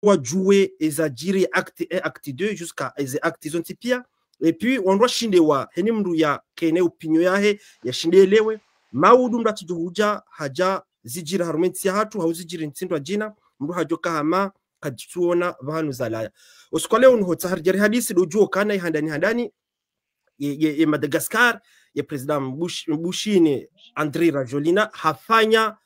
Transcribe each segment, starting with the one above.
doit jouer et agir acte 1, acte 2 jusqu'à acte zonti pia. Et puis on doit shindewa heni mndu ya kene opinion yahe ya shindelewe maudu mdatu juhuja haja zijira harumenti ya hatu hauzijiri ntindwa jina mndu hajoka hama kadituona vahanu zalaya usikwale unhotsa harjari hadisi dojuo kana handani ye Madagascar ye president Mbushine Andry Rajoelina hafanya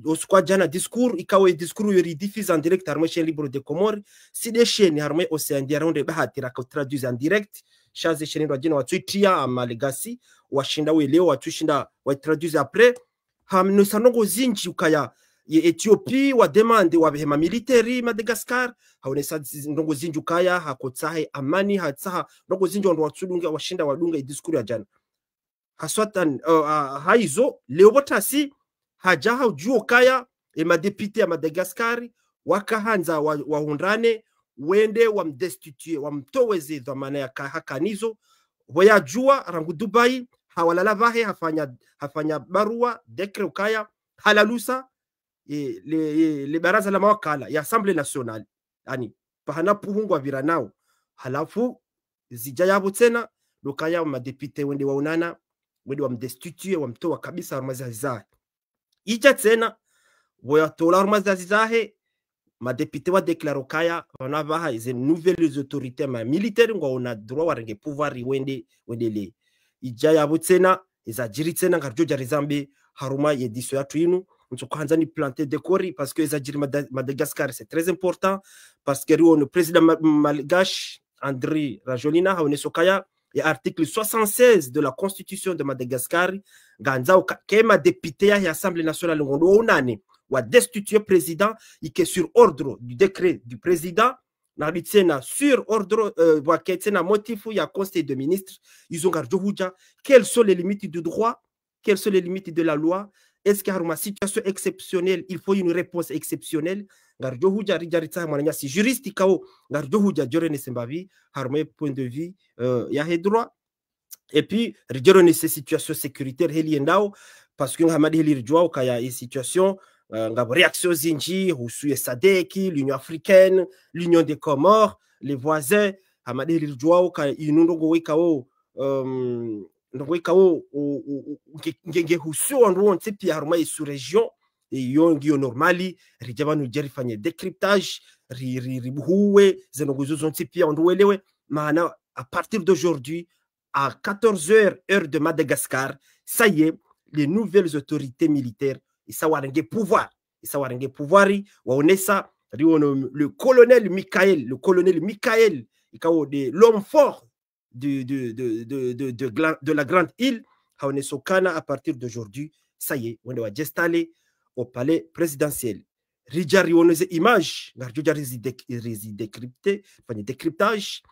usikwa jana discours ikawe discours yori diffuse en direct harmé chaîne libre de Comores si des chaînes harmé océan diaronde bahatira ka traduise en direct chaze chaîne ndo jina watwitia ama legacy washinda weleo watushinda wa traduise après hamno sanongo zinji ukaya ye Ethiopie wa demande wa behema military Madagascar haonesa ndongo zinji ukaya hakotsahe amani hatsaha ndongo zinji ndo watsudunga washinda wadunga discours ya jana haswatan haizo leo botasi hajaha ujuo kaya madepite ya Madagascar wakahanza wahundrane wende wamdestitue wamtoweze dhamana ya hakanizo wayajua rangu Dubai hawalala vahe hafanya barua dekre ukaya halalusa le baraza la mawakala ya Assemblée nationale yani pahana puhungwa viranao halafu zijayabo tena lokaya madepite wende waunana wende wamdestitue wamtowa kabisa armazi zahe ija tena voyatola armazi zahe madepite wa déclare kaya wanabaha ize nouvelles autorités militaires ngo ona droit warenge pouvoir wende le ija yabo tena izajiri tena ngarjo jarizambe haruma yediso yatu inu ntukanza ni planter décor parce que izajiri Madagascar c'est très important parce que le président malgache Andry Rajoelina haonesokaya et article 76 de la constitution de Madagascar ganza kema député ya l'Assemblée nationale ngondo unane wa destituer président ike sur ordre du décret du président na bitena sur ordre wa ketena motifu ya conseil de ministres ils ont garde huja quelles sont les limites du droit, quelles sont les limites de la loi, est-ce qu'il y a une situation exceptionnelle, il faut une réponse exceptionnelle garde huja rijarita mwananya si juriste kao garde huja jorene sembavi harme point de vue ya he droit et puis rijarone ces situations sécuritaires heliendao parce que ngamadi helirijwa ukaya e situation ngabo réaction zinji husuye sadeki l'Union africaine l'Union des Comores les voisins hamadi helirijwa ukaya inundongo wekao ndongo wekao ngenge husu ndro ntipi harma sous région yongi normali rijabanu jerifanye décryptage ribuwe zenongozo zontipi ndwelewe maana à partir d'aujourd'hui à 14h heure de Madagascar ça y est les nouvelles autorités militaires isa warenge pouvoir waonesa le colonel Michael ikawo de l'homme fort de la grande île haonesokana à partir d'aujourd'hui ça y est on doit installer au palais présidentiel rijari oneze image ngarjo jari décrypté fanye décryptage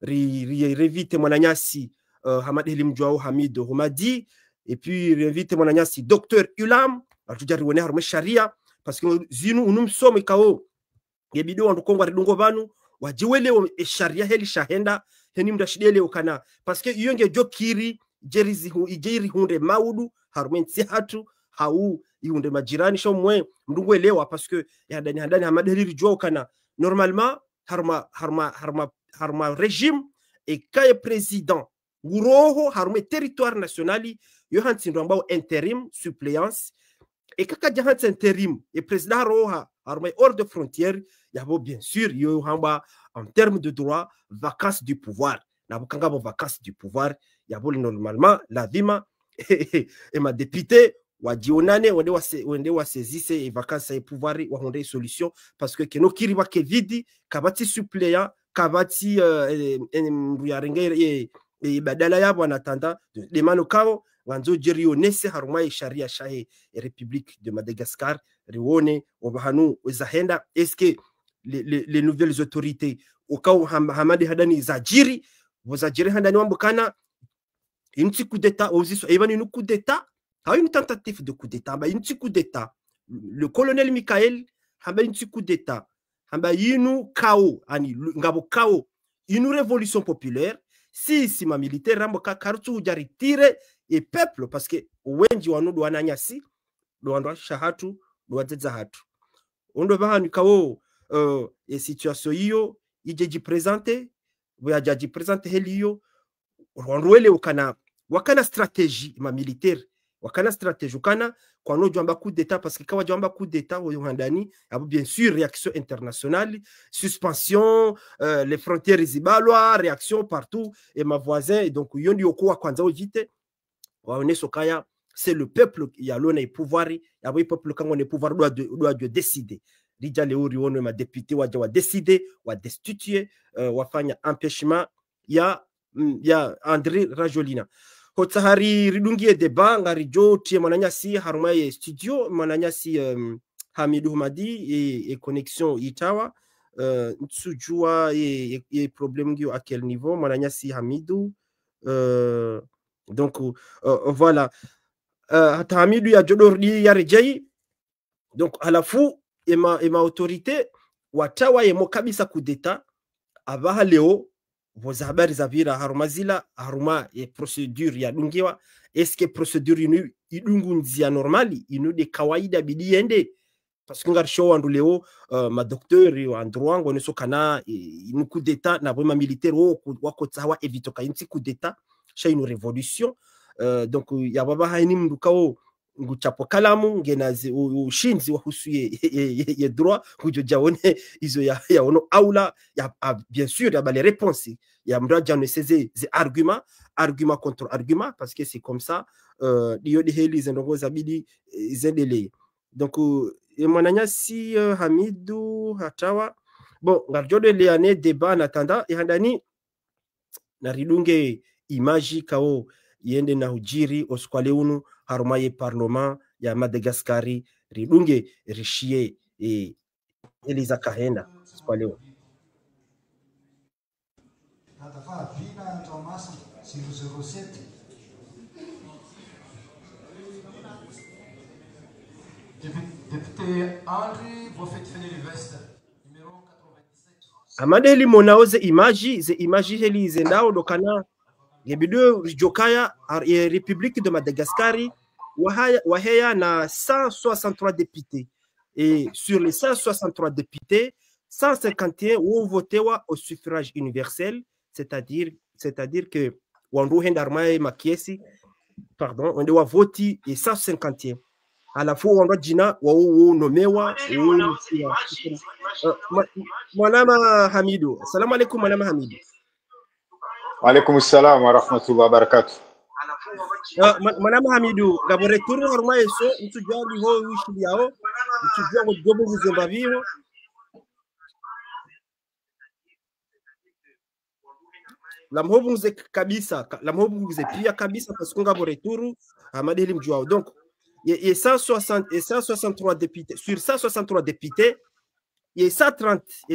revite mwananyasi Hamad Elim Joao Hamid Homadi et puis revite mwananyasi docteur Ulam ngarjo jari wone harme sharia parce que zinu unum somme kao yebido wandu kongwa ridungo banu wajiwele sharia heli shahenda heni mdashidele ukana parce que yonge jokiri jerizi ijeri hunde maudu harumenti hatu hau iunde majirani shomwe mdungwelewa parce que handani Hamad Elim Joao kana normalement harma régime et kaye président nguroho harume territoire nationali yo hantsindo ambao intérim suppléance et kaka jahants intérim et président roha harume hors de frontière yabo bien sûr yo hamba en termes de droit vacances du pouvoir na bukanga bo vacances du pouvoir yabo normalement la vima et ma député wajionane wende wasezise e vacances et pouvoir wahonde solution parce que keno kiri wake vidi kabati suppléant kabati yarenge badala yabo anatanda de manokao wanzo jerio nese harumai sharia shahe République de Madagascar riwone obahanu zahenda est-ce que les nouvelles autorités ukao Hamadi hadani zajiri wazajiri handani wambukana une petit coup d'état oziso even une coup d'état une tentative de coup d'état ba une petit coup d'état le colonel Michael hamba une petit coup d'état hamba yinu kao ani ngabo kao une révolution populaire si ma militaire rambo karutu jari tire et peuple parce que wenji wanodo wananyasi do wando shahatu do wadzeza hatu ondo bahanu kawo e situation hiyo ije presente wajaji presente heli hiyo rwandwele wakana stratégie ma militaire wakana stratégie ukana kwa no jamba coup d'état parce que kawa jamba coup d'état au Rwandani abo bien sûr réaction internationale suspension les frontières zibalwa réaction partout et ma voisin et donc yondi okuwa kwanza ojite waone sokaya c'est le peuple ya lona pouvoir ya peuple quand on est pouvoir doit décider lija leo rione ma député waja wa décider wa destituer wafanya empêchement ya André Rajolina hotsahari ridungie deba ngarijo tie mananyasi harumaye studio mananyasi Hamidou Humadi et connexion itawa nsujua et problème ngio à quel niveau mananyasi Hamidou donc voilà hata Hamidou ya jodordi ya rejei donc halafu ema autorité watawa yemo kabisa kudeta abaha leo vos habari za vira harumazila haruma e procedure ya dungiwa eske procedure inu idungunzia normali inu de kawaida bidi yende parce que ngarisho wandu leo ma docteur wa androango neso kana inu coup d'état na boma militaire wako tsawa evitoka inti coup d'état sha inu révolution donc ya baba haini mdukao nguchapo kalamu ngenazi ushinzi wa husuye ye droit kujojaone izo ya ono aula ya bien sûr ya les réponses ya mraja ne seze ze argument contre argument parce que c'est comme ça dio de heli zendongo zabidi zendele donc mwananya si Hamidou hatawa bon ngarjode le ane débat natanda ihandani na ridunge image kao yende na hujiri oskwale unu harumaye parlement ya Madagascari ridunge rishie Eliza Kahenda oskwale unu Natafaa vina Tomasa 007 Député Henri Bofet-Feneli Veste numéro 97 Amadeli monaoze imagi heli zendao dokana Gebido Jokaya République de Madagascar Waheya na 163 députés et sur les 163 députés 151 ont voté au suffrage universel c'est-à-dire que Wandu Hendarmae Makiesi pardon on doit voter et 151 à la fois on doit jina wa nomewa Mwanama Hamidou assalamu alaikum Mwanama Hamidou Alaikum salam wa rahmatullahi wa barakatuh. Mwanama Hamidou gabore turu harma eso mtujua liho wishi yao mtujua ngobo Zimbabwe la mhobuze pia kabisa parce que ngabore turu amadeli mjua donc il y a 163 députés sur 163 députés il y a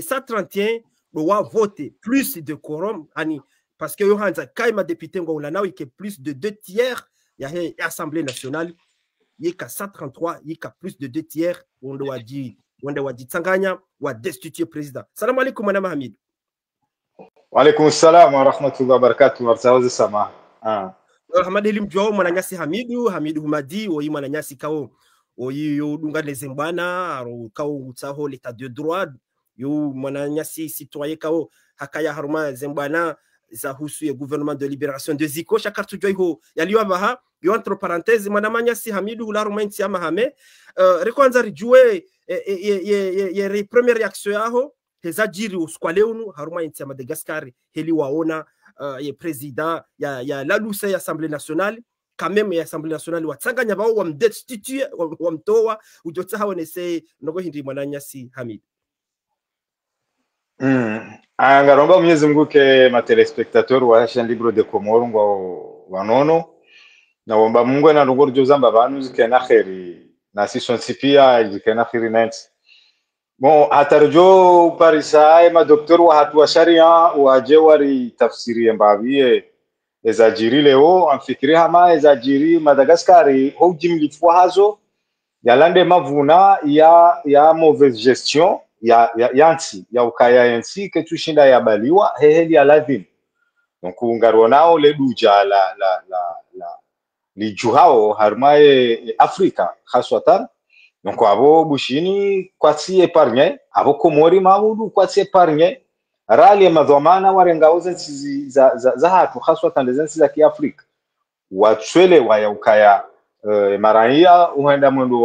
131 doit voter plus de quorum ani parce que yohanza kaima député ngola nawo que plus de 2/3 ya assemblée nationale il y a 133 il y a plus de 2/3 on doit dire tsanganya wa destituer président. Salam alaikum madame Hamid. Wa alaikum salam wa rahmatullahi wa barakatuh warzawazi sama Hamad elim jwao mwananyasi Hamidou Humadi oyi mwananyasi kao oyi yo dunga lezembana aro kao utsaho l'état de droit yo mwananyasi citoyen kao hakaya haruma zembana za husu ya gouvernement de libération de Ziko chakartu joiho yaliwa baha yo entre parenthèses mwanamanyasi Hamidou la romainti ya mahame rekwanza rijue ye première réaction yaho hezajiri uskwaleunu haruma inti ya Madagascar heli waona ye président ya la luce ya Assemblée nationale quand même ya Assemblée nationale watsanganya bao wa mdestitue wa mtoa ujotsa hawonese nogo hindi mwananyasi Hamid. Angaromba Mwenyezi Mungu ke matelespectateur wa chaîne libre de Comores ngo wanono na womba Mungu na ndugu jozamba banu zikena kheri na sisi pia zikena kheri nanti bon atarjo parisa ma docteur wa hatu wa sharia wa jewari tafsiri mbabie ezajiri leo amfikiri hama ezajiri Madagascari ho jimlifwa hazo yalande mavuna ya mauvaise gestion yansi ya ukaya yansi que tushinda yabaliwa heheli ya lavin donc ungaronao le duja la lijuhao harmaye Afrika haswatan donc abo bushini kwatsi épargne abo komori maudu kwatsi épargne rali madhamana warengauza za hatu haswa tandezensi za kiafrika watwele wayaukaya maraia uenda mwendo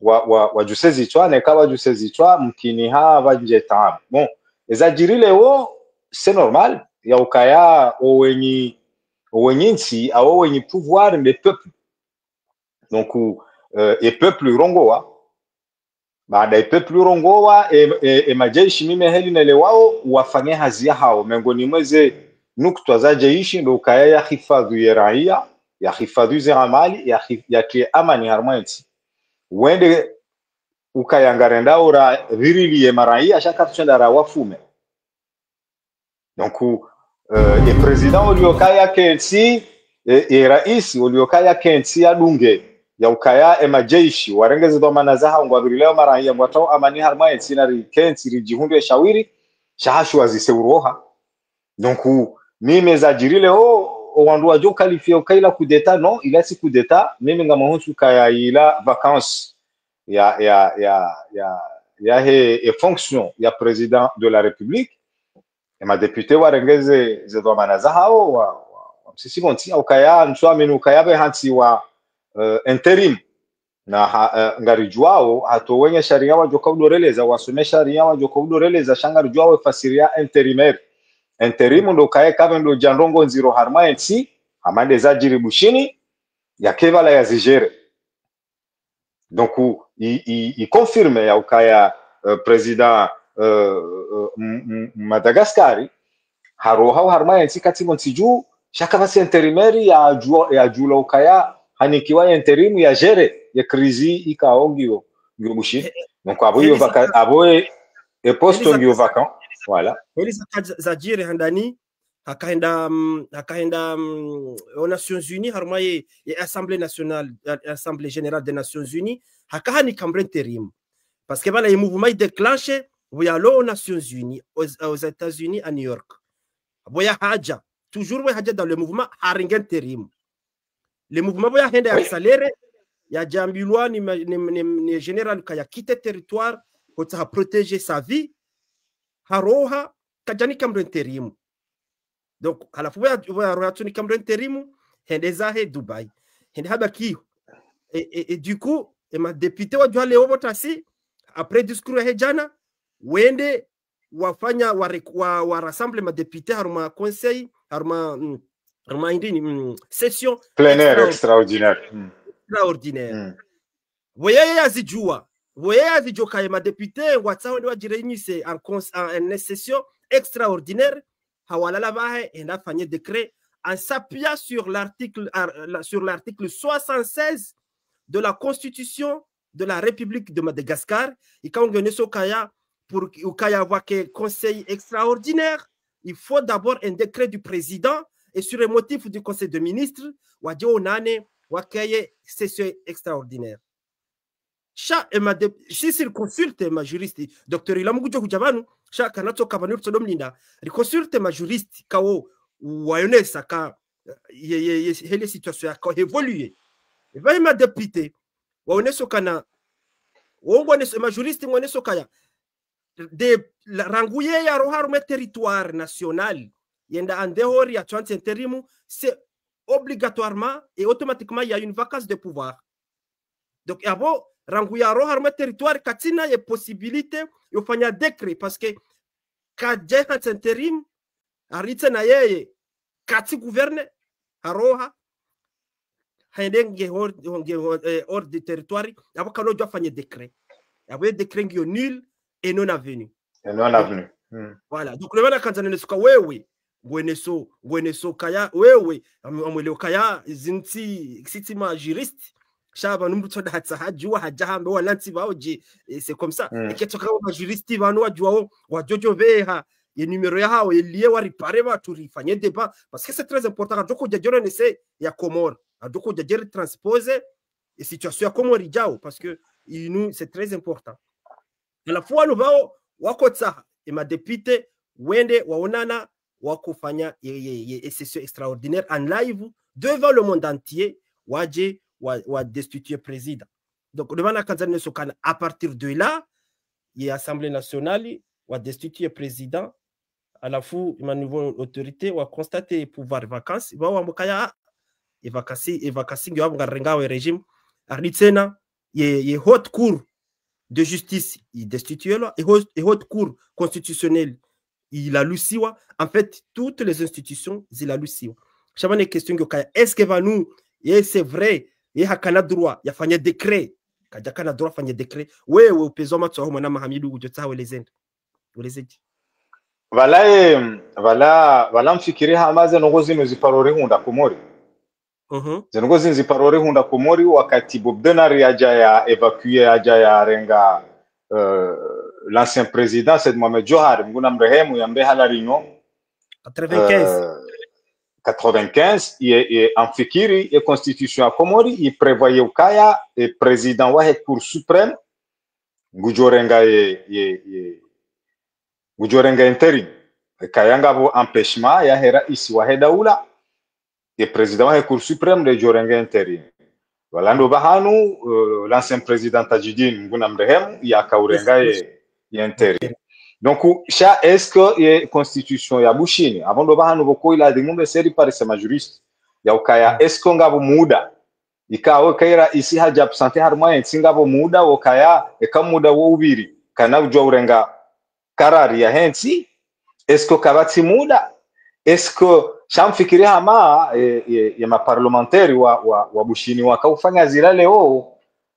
wa jusezi twa ne kawa jusezi twa mkini ha vanje tam bon ezajirile wo c'est normal yaukaya owenyi nsi awo wenyi pouvoir mais peuple donc et peuple rongoa baada ya peuple rongoa majeshi mime heli nele wao wafanye hazia hao miongoni mweze nukta za jeshi ndo kaya ya hifadhi ya raia ya hifadhi za mali ya amani harmanti wende ukayangarenda ora virili ya maraia shaka tsenda ra wafume donc le président uliokaya kensi rais uliokaya kensi adunge ya ukaya majeshi warengeze dhamana zaha ngwabirileo maraia ngwatao amani harmanti na kensi rijihundu ya shawiri shahashu waziseuroha donc mimi zajirile wandu wajo qualifier ukaila coup d'état non il a si coup d'état mimi ngamahusu kaya ila vacances ya fonction ya président de la république et ma député warengeze zedwamana zahao wa msisi bonti ukaya nswaminu ukaya be hansi wa interim na ngarijwao hato wenye sharia wajo kaudoreleza wasome sharia wajo kaudoreleza shangarijwao fasiria intérimaire interim ndo kae kama ndo jandongo nziro harma ensi amande zajiri bushini ya kevala ya zigere donc il confirme ya ukaya président Madagascar haroha harma ensi katimo nsiju shaka basi intérimaire ya jula ukaya hanikiwa interim ya gere ya krizi ikaongio ngio bushini donc aboyo vaka aboye e posto ngio vacant voilà Elisa Zajiri handani hakaenda aux Nations Unies harmaye et Assemblée nationale Assemblée générale des Nations Unies hakahani kambre intérim parce que voilà le mouvement il déclenché voyalo aux Nations Unies aux États-Unis à New York voya haja toujours haja dans le mouvement haringa intérim le mouvement voya henda accéléré ya jambilwa ni général kaya quitter territoire pour protéger sa vie haroha kajani kamro interimu donc halafu wa rohatuni kamro interimu hendeza he Dubai hende habaki et du coup ma député wa jwale wotasi après discours he jana wende wafanya wa rassemble ma député haruma conseil haruma indini session plenaire extraordinaire voyez azijua voyez azijua ma député watsaho ni wajirenyise en session extraordinaire hawalala bahe enda fanye décret en s'appuyant sur l'article 76 de la Constitution de la République de Madagascar et quand on est kaya pour kaya avoir que conseil extraordinaire il faut d'abord un décret du président et sur le motif du conseil de ministres wadio nane wakaye session extraordinaire si il consulte ma juriste docteur Ilamugujo Kujabanu chaque kanato kabanur sodomlinda il consulte ma juriste kao wayonesa ka hele situation ya ko évoluer et va ma député waoneso kana wongoneso ma juriste ngoneso kaya de ranguye ya roharume territoire national yenda en dehors ya 30 intérimu c'est obligatoirement et automatiquement il y a une vacance de pouvoir donc abo ranguya roharume territoire katina ye possibilité yofanya décret parce que kaje hat intérim arite na yeye kati gouverne haroha haendenge hors du territoire abo kano jo fanya décret abo décret ngio nul et non avenu voilà donc le bana kanzana nesuka wewe ngweneso kaya wewe amweleo kaya zinti sitima juriste shaba numbuto datsa hajua hajahambe walanti baoje c'est comme ça et que toka wa juriste banu wajua wajojo veha ye numéro ya hao lié wa réparer ba turifanye débat parce que c'est très important adoko jajoro nese ya Comore adoko jajere transposer et situation ya Comore jao parce que nous c'est très important à la fois nous bao wakotsa et ma député wende waonana wakufanya ye session extraordinaire en live devant le monde entier waje wa destituer président Donc, à partir de là, il y a l'Assemblée nationale, on a destitué le président, à la fois, il y a une nouvelle autorité, on a constaté le pouvoir de vacances, il y a des vacances, il y a un régime, il y a haute cour de justice, il destitué, et haute cour constitutionnelle, il a lu. En fait, toutes les institutions, il a lu. Je vais une question, est-ce que nous, et c'est vrai, il y a un droit, il y a un décret, il y a un droit, il y a un décret, oui, oui, Voilà mfikiri hamaze nogozi nuziparore hunda kumori. Zenogozi nziparore hunda kumori wakati Bobdenari yaja ya évacuer yaja ya renga l'ancien président c'est Mohamed Johar mguna mrehemu ya mbeha la Réunion 95 et en fikiri et constitution ya Komori il prévoyait ukaya et président wa cour suprême ngujorenga ngujorenga interim kayanga bo empêchement ya hera isi wa hedaula et président wa cour suprême de jorenga interim walando bahanu l'ancien président Tajidine nguna mrehemu ya kaurenga ya interim. Donc, est-ce que la constitution ya bushini avant de bahanu boko ila dimumbe seri pare sema juriste ya ukaya est-ce que ngabo muda ikawe kaira isi haja absente harma ngabo muda ukaya ekamuda wo ubiri kana ujwa urenga karari ya hensi est-ce que kabati muda est-ce que shamfikiri hama ya maparlementaire wa bushini wakaufanya zila leo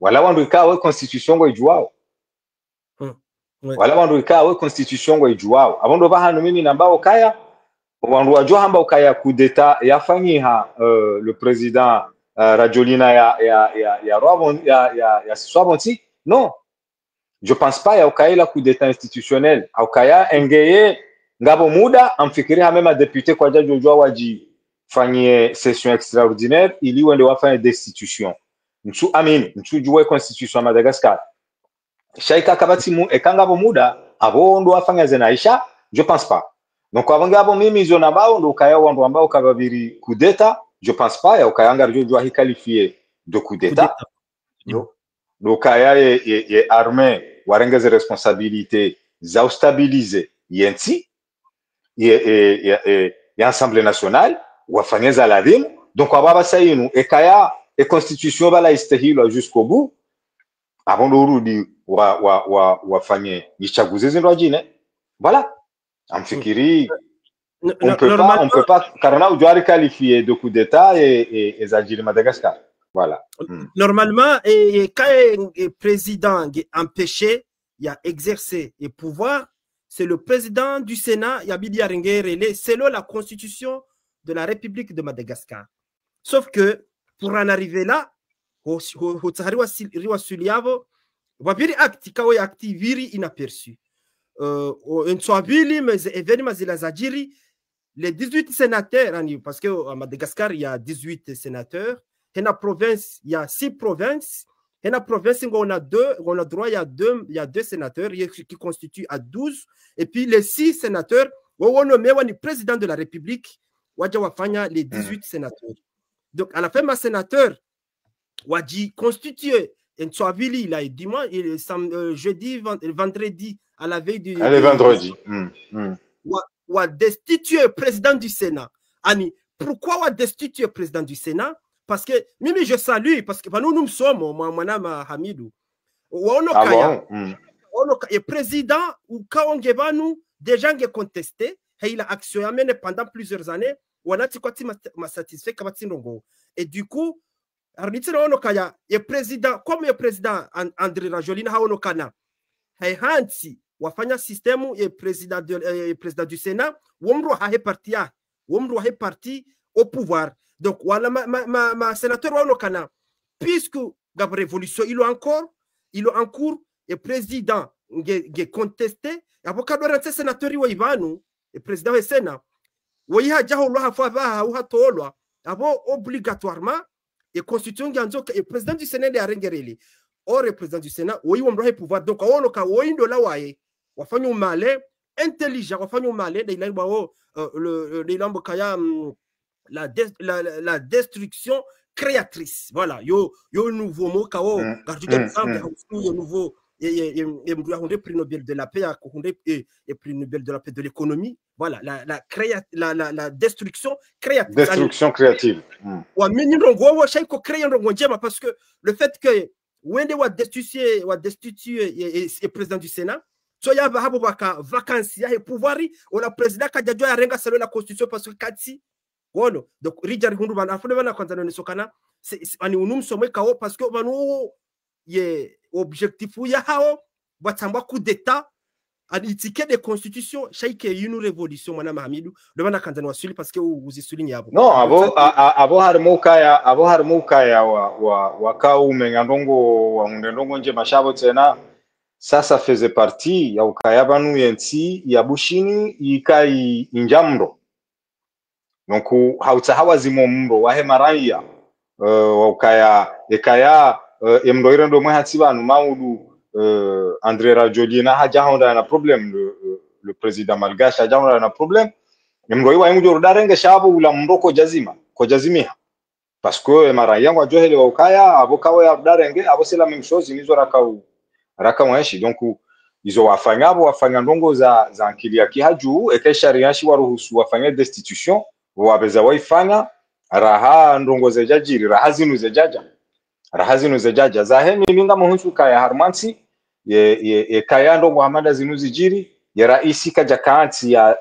wala wandu ikawe constitution ngo ijuao wala wandu ikawe constitution ngo ijuao abondo bahanu mimi nambao kaya wandu wajua hamba ukaya coup d'état yafanyiha le président Rajolina ya Siswabonti non je pense pas ya ukaya la coup d'état institutionnel ukaya engeye ngabo muda amfikiria même député kwa jaji jua waji fanyie session extraordinaire ili wende wafanye destitution mtu amini mtu jua constitution Madagascar shaika kabati mu ekangabo muda abo ndo wafanya zenaisha je pense pas donc avangabo mimi zona bao ndo kaya wandu ambao kababiri coup d'état je pense pas ya ukayanga jua hi qualifié de coup d'état ndo kaya ye armée warengeze responsabilité za stabiliser yenti ya Assemblée nationale wafanyeza ladhimu donc ababa sayinu ekaya e constitution bala istahilo jusqu'au bout avant de urudi wafanye ichaguzi zindo jine voilà amfikiri on peut pas karana ujari qualifié de coup d'état et zajiri Madagascar voilà normalement quand le président est empêché il a exercé le pouvoir c'est le président du Sénat Yabidi Arengere selon la constitution de la République de Madagascar sauf que pour en arriver là wabiri acti kawe acti viri inaperçu les 18 sénateurs parce que à Madagascar il y a 18 sénateurs et dans la province il y a 6 provinces et dans la province on a droit il y a deux sénateurs qui constituent à 12 et puis les 6 sénateurs on nommé le président de la République waja wafanya les 18 sénateurs donc à la fin ma sénateur waji constitué en Tswavili, il a dimanche, jeudi, vendredi, à la veille du. Allez, vendredi. On a destitué le président du Sénat. Ani, pourquoi on a destitué le président du Sénat? Parce que, même je salue, parce que nous sommes, mon nom Hamidou. Le président, ou quand on nous, des gens qui ont contesté, il a actionné pendant plusieurs années, on a dit ma satisfait, et du coup, le président, comme le président André Rajolina Haonokana, Hansi, wafanya système et président du Sénat, Womro a parti au pouvoir. Donc, voilà ma sénateur Haonokana, puisque la révolution, il est en cours, le président est contesté, avocat de sénateur Iwanu, le président du Sénat, obligatoirement, et constitution et président du Sénat est arrêté. Or, le président du Sénat, oui, on doit pouvoir. Donc, on a un de la waye, on fait un malin intelligent, on fait un malin, la destruction créatrice. Voilà, yo nouveau mot kao gardu exemple yo nouveau et prix Nobel de la paix et prix Nobel de la paix de l'économie. Voilà, la destruction créative. Destruction créative. Wa mini rongo shay ko créer rongo njema parce que le fait que wende wa destituer et président du Sénat so ya habo baka vacances ya pouvoir ou la président kajajwa ya renga selon la constitution parce que kati wono donc rijari hundu bana afune bana kwanza ne sokana ani unum somwe kao parce que banu ye objectif ya hao batamba coup d'état an étiquette de constitution chaque une révolution mwana Mahamidou de bana kwanza ne wasuli parce que vous y soulignez abo non abo harmuka ya wa kao mengandongo wa ndongo nje mashabo tena sasa faisait partie ya ukaya banu yenti ya bushini ikai injamro donc hautahawa zimomro wa hemaraya ukaya ekaya emdoire ndo mwe hatsibanu maudu André Rajolina haja honda na problème le président malgache haja honda na problème emdoi wa ngujo darenge shabo ula mroko jazimia parce que emaraya ngwa johele wa ukaya abokawa ya darenge abosela même chose nizo raka donc izo wafanya ndongo za nkili ya kihaju ekesharia shi waruhusu wafanya destitution wabeza waifanya raha ndongo za jajiri raha zinu za jaja za hemi minga muhusu kaya harmansi ye kaya ndongo hamada zinu zijiri ya raisi kaja kanti ya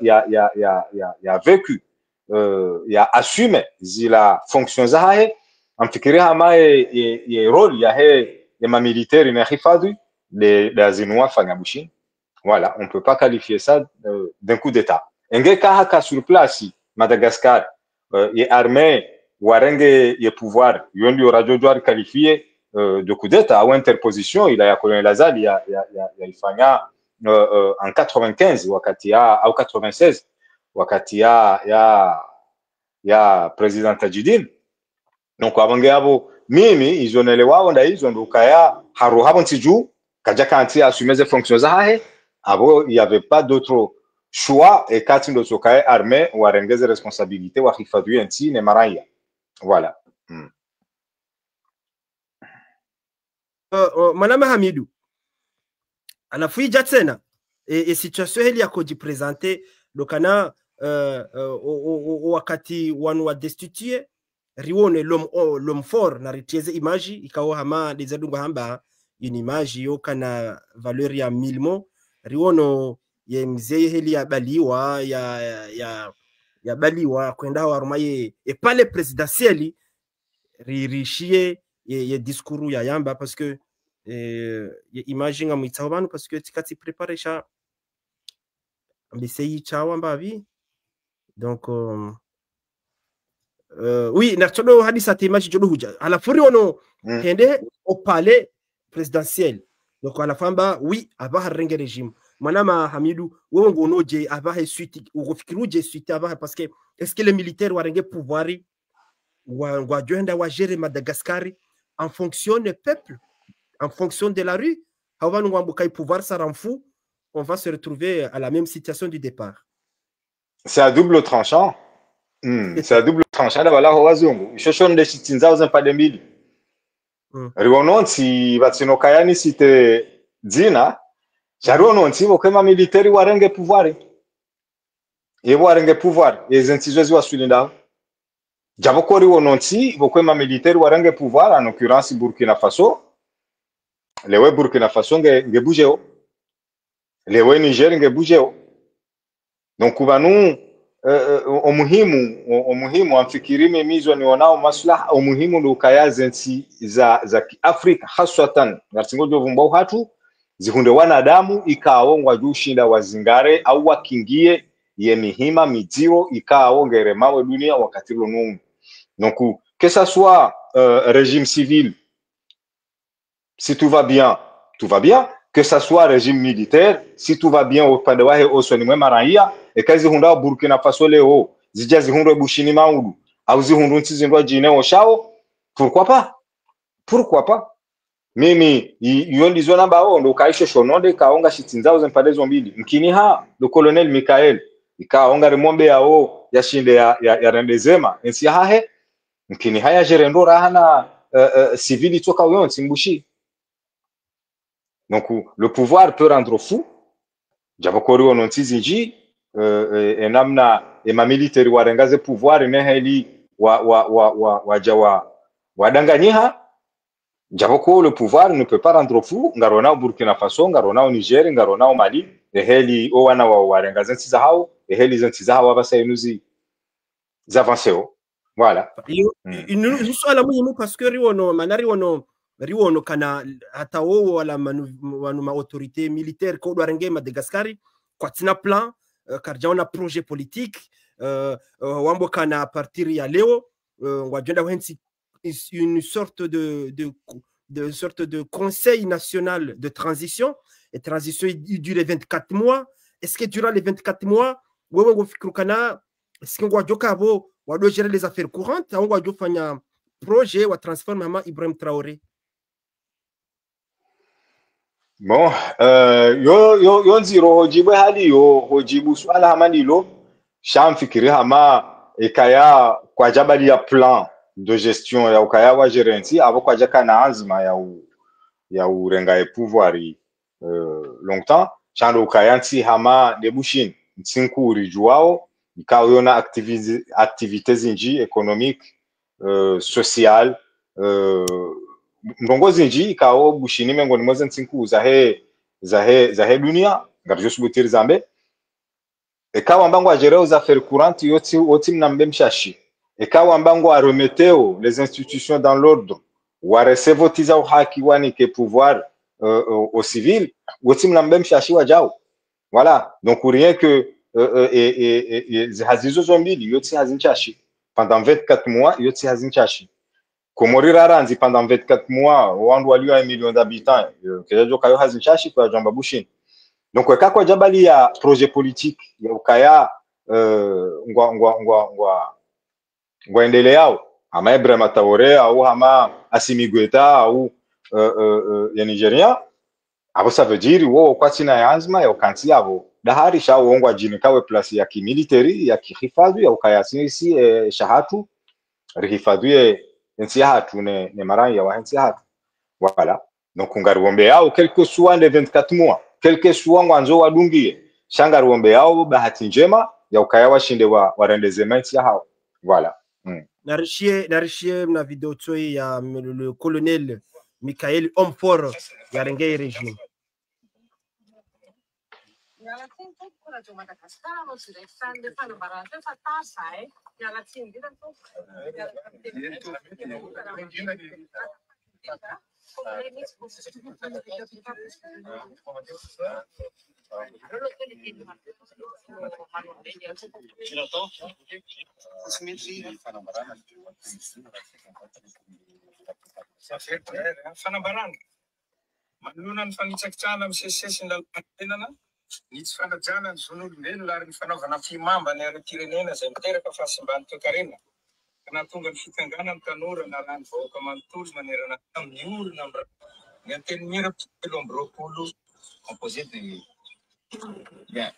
vécu ya assume zila fonction za hae amfikiri hama ye role ya he ya mamilitaire na hifadhi les Zinois Fangabushi. Voilà, on ne peut pas qualifier ça d'un coup d'État. Engeka haka sur place, Madagascar, est armé, warenge est pouvoir, yondi radio doit qualifier de coup d'État ou interposition. Il a ya colonel Azal, il fanya en 95 wakati ya au 96 wakati ya président Tajidine. Donc abange abo mimi izonelewa onda hizo ndo kaya haru habo ntiju kaja kanti assumer ses fonctions zahe abo il y avait pas d'autre choix et quand ndo sokae armée ou arengeze responsabilité wa hifadhi nti ne maraya voilà Madame Hamidou anafuija tena et situation hili ya kujipresenter lokana wakati wanu wa destituer rione l'homme fort na ritieze image ikao hama dezadungu hamba une image yo kana valeur ya 1000 mots riono ye mzee heli ya baliwa ya baliwa kwenda warumaye et pas le présidentiel ririshie ye discours ya yamba parce que ye image nga mwitsaho banu parce que tikati préparer cha mbese chawa mbavi donc oui na chodo hadisa image jodo huja ala furi ono hende au palais présidentiel donc à la famba oui aba harenge régime manama Hamidou wewe ngonoje aba he suite ugofikiruje suite aba parce que est-ce que les militaires warenge pouvoir wa joenda wa gérer Madagascar en fonction du peuple en fonction de la rue avant nous ngwambuka pouvoir ça rend fou on va se retrouver à la même situation du départ c'est à double tranchant c'est à double tranchant voilà wazungu shoshonde shitinzao za pandemie riononti vatsinokayani site dzina jariononti vokema militari warenge pouvoir ezentizozi wasulinda javoko riononti vokema militari warenge pouvoir en l'occurrence Burkina Faso lewe Burkina Faso ngebujeo lewe Niger ngebujeo donc kubanu umuhimu amfikiri mimizo nionao maslaha umuhimu ndo kayaze nti za Afrika haswatan ngatingo jovumba hatu zihunde wanadamu ikaawongwa jushinda wazingare au wakingie ye mihima mijiro ikaawongere mawe dunia wakati lonungu donc que ça soit régime civil si tout va bien que ça soit régime militaire si tout va bien upande wahe osoni mwema raia ekazi hunda Burkina Faso leo zijazi hundo bushini maudu au zihundu ntizi ndo jineo shao pourquoi pas mimi yondi zona bao ndo kaisho shononde kaonga shitinzao zempade zombili mkini le colonel Michael ikaonga remombe yao yashinde ya rendezema ensi hahe mkini haya jerendo rahana civil toka yon simbushi. Donc le pouvoir peut rendre fou. Jabokori wonon tizinji enamna ema military warengaze pouvoir ne heli wadanganyiha. Jaboko le pouvoir ne peut pas rendre fou. Ngarona au Burkina Faso, ngarona au Niger, ngarona au Mali. Heli owana warengaze ntizahao, heli zantizahao abasa inuzi zavanceo. Voilà. Nous sommes là parce que riwono manari riwono kana hata wao wala ma autorité militaire ko dwarenge Madagascar kwa tina plan karjaona projet politique wambo kana à partir ya leo ngwajenda wensi une sorte de conseil national de transition et transition il dure 24 mois. Est-ce que durant les 24 mois wewe ngofikirukana est-ce que ngwajoka abo wado gérer les affaires courantes au ngwajo fanya projet wa transforme Mama Ibrahim Traoré? Bon, yo nziro hojibu hali yo hojibu swala hamani lo shamfikiri hama ekaya kwa jabali ya plan de gestion ya ukaya wa gerenti abo kwa jaka na azma ya urenga e pouvoir longtemps chando ukaya nti hama debushin nsinku urijuao ikawa yona activités zinji économique social ndongo zinji ikawa bushini mengoni mwaze nsinku zahe dunia ngarjo subutiri zambe ekawa mbango ajere aux affaires courantes yoti otim nambe mshashi ekawa mbango a remeteo les institutions dans l'ordre wa recevotiza uhaki wani ke pouvoir au civil otim nambe mshashi wajao. Voilà, donc rien que hazizo zombili yoti hazinchashi pendant 24 mois yoti hazinchashi Komori raranzi pendant 24 mois wandu walio 1 million d'habitants kejo kayo hazinchashi kwa jamba bushin. Donc kwa jabali ya projet politique ya ukaya ngwa endeleao ama Ibrahim Traoré au ama Assimi Goïta au ya Nigeria abo ça veut dire wo kwa tina ya azma ya ukanti abo dahari sha wongwa jini kawe place ya kimilitary ya kihifadhi ya ukaya sisi shahatu rihifadhi ya nsi hatu ne maran ya wahensi hatu. Voilà, donc ngarwombe yao quelque soit les 24 mois quelque soit ngwanzo wadungie shangarwombe yao bahati njema ya ukaya washinde warendeze mensi ya hao. Voilà. Narishie na video toi ya le colonel Michael Omfor ya rengei régime. Manunan fanitsakitsana misesisesy ndalenana nitsy fanajana ny zon'olombelona ary ny fanaovana fimamba ny ara-pirenena zay miteraka fahasimbany toe-karena kana tonga ny fitangana ny tanora na raha ny vahoaka manontolo manerana miorina ny anteny mira-telo amby roapolo composé de bien.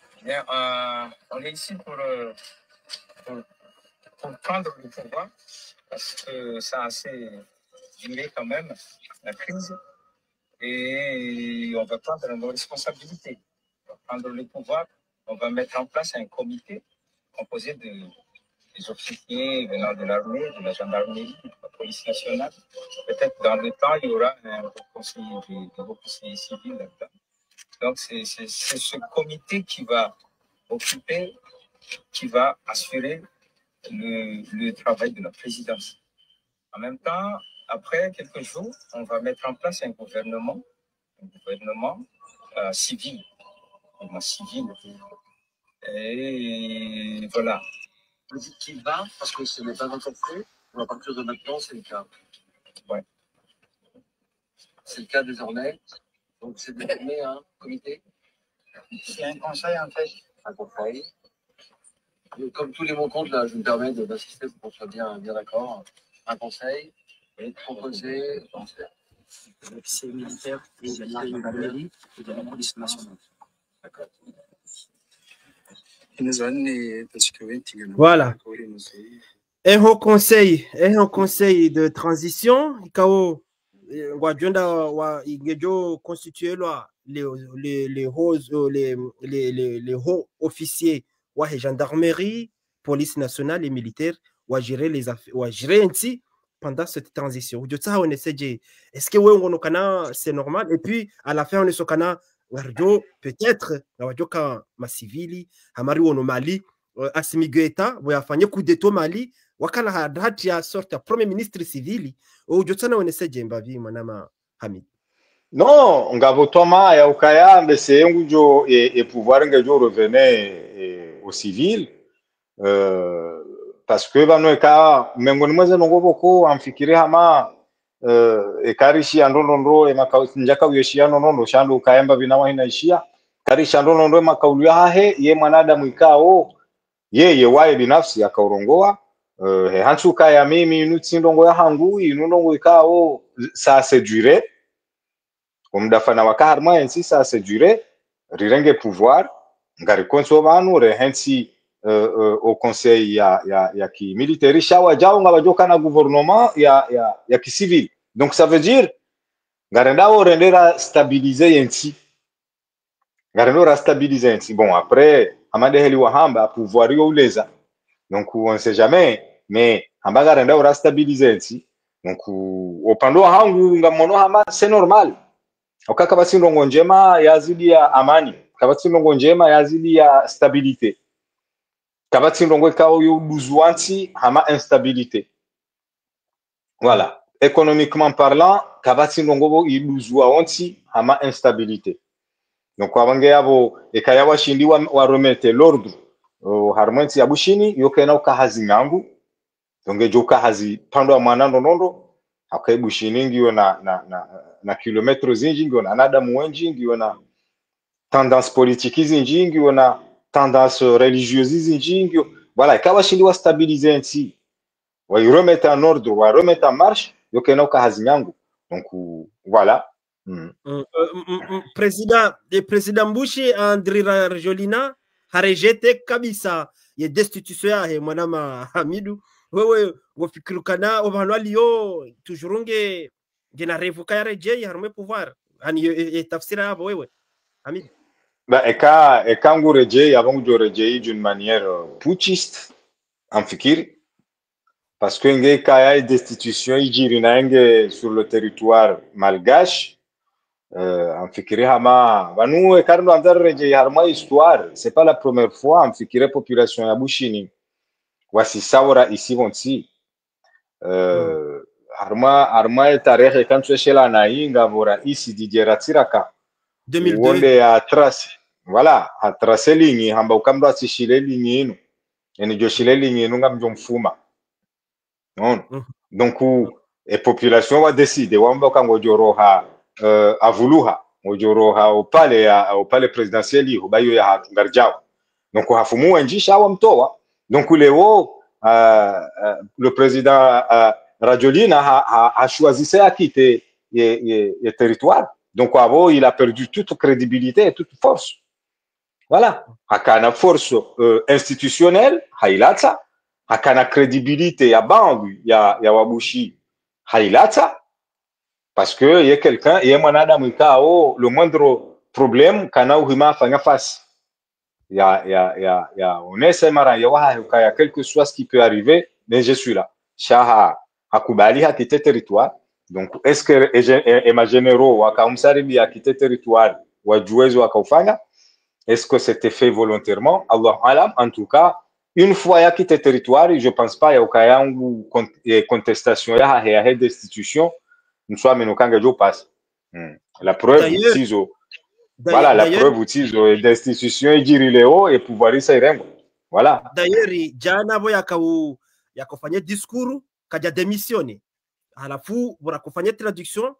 On est ici pour prendre le pouvoir parce que ça a assez duré quand même la crise. Et on va prendre nos responsabilités. On va prendre le pouvoir, on va mettre en place un comité composé des officiers venant de l'armée, de la gendarmerie, de la police nationale. Peut-être dans le temps, il y aura un conseiller civil là-dedans. Donc c'est ce comité qui va occuper, qui va assurer le travail de la présidence. En même temps, après quelques jours, on va mettre en place un gouvernement civil. Et voilà. Vous dites qu'il va, parce que ce n'est pas encore fait, ou à partir de maintenant, c'est le cas. Ouais. C'est le cas désormais. Donc c'est désormais un comité. C'est un conseil en fait. Un conseil. Et comme tous les mots comptent, là, je me permets d'assister pour qu'on soit bien d'accord. Un conseil. Et proposer. L'officier militaire et de la gendarmerie et de la police nationale. D'accord. Voilà. un conseil de transition ikao ngwajenda wa ingejo constitué les hauts officiers wa gendarmerie, police nationale et militaire wa gérer les affaires wa gérer ainsi pendant cette transition. Est-ce que c'est normal? Et puis à la fin on est sokana peut-être ma civili hamari wono Mali asimigeta boyafanye coup d'état Mali wakala hati ya sorte ya premier ministre civili ujotana oneseje mbavi mwanama Hamid. Non, ngavotoma ya ukaya mbese ngujo et pouvoir ngajo revenait au civil parce que bano eka mengoni mweze nongoboko amfikire hama ekarishi andonondo emakautinjaka uyeshi nondo shando ukayamba binawa hinaishia karishi andonondo makaulia hahe ye mwanadamu ikao ye wae binafsi akaurongoa hantu kaya mimi nutsindongo ya hangu inundongo ikao ça c'est duré omdafana wakarma ensi ça c'est duré rirenge pouvoir ngari konso banu rehensi au conseil ya ki militaire shawa jao ngabajoka na gouvernement ya ki civil. Donc ça veut dire garenda o rendera stabiliser ensi garenda stabiliser ensi. Bon après amade heli wahamba pouvoir yo uleza. Donc on sait jamais mais ambaga renda o stabiliser ensi. Donc opando hangu ngamono hama c'est normal. Okakabasi ndongo njema yazidi ya amani, kabati ndongo njema yazidi ya stabilité. Kabati ndongo kao yo buzuanti hama instabilité. Voilà, économiquement parlant, kabati ndongo iluzua onti hama instabilité. Donc abange yabo ekaya washindi wa remettre l'ordre harmonti yabushini yokena ukahazi ngangu. Donc joka hazi pando mwana ndondo akaibushini ngiyo na kilomètres zinji ngiyo na nadamu wenji ngiyo na tendance politique zinji ngiyo na tendance religieuse zinji ngiyo voilà ikawa shindi wa stabiliser ainsi wa remettre en ordre wa remettre en marche yokena ukahazi nyangu. Donc voilà. Président Mbushi Andri Rajolina harejete kabisa ye destitution ya mwanama Hamidu wewe wofikirukana abantu aliyo tujurunge ngena revuka ya reje harume pouvoir ani tafsira yabo wewe Hamid. Bah eka ngu reje yabongo jo reje d'une manière putschiste amfikiri parce que nge kaya destitution ijiri na nge sur le territoire malgache amfikiri hama banu ekarno andar reje harma histoire c'est pas la première fois amfikiri population ya Bushini wasisawra ici vonti harma tarehe kantu shela na inga vora isi dijera tiraka 2002 wonde a trace voilà a trace ligne hamba ukamdo atishile ligne ino eni joshile ligne ino ngamjo mfuma non donc et population wa décide wamba kango joroha avuluha ngojoroha au palais présidentiel ho bayo ya hatungarjao donc hafumu njisha wa mtoa. Donc le président Rajolina a choisi à quitter le territoire. Donc avant, il a perdu toute crédibilité et toute force. Voilà. Hakana force institutionnelle, hailata. Hakana crédibilité ya bangu ya Wabushi, hailata. Parce que il y a quelqu'un, il y a manada mwikao, le moindre problème kana uhima fanya face. On essaie mara ya quel que soit ce qui peut arriver, mais je suis là. Shaha hakubali ha quitter territoire. Donc est-ce que ma généraux wakaumsaribi a quitter territoire wajuezo wakaufanya? Est-ce que c'était fait volontairement? Allah alam. En tout cas, une fois ya quitter territoire, je pense pas ya ukayangu contestation ya destitution, nous sommes menokanga jo passe. La preuve ciseau. Voilà la preuve utilise d'institution ijirileo et pouvoir isairengo. Voilà. D'ailleurs, jana bo yakofanya discours kaja démissionner. Halafu borakofanya traduction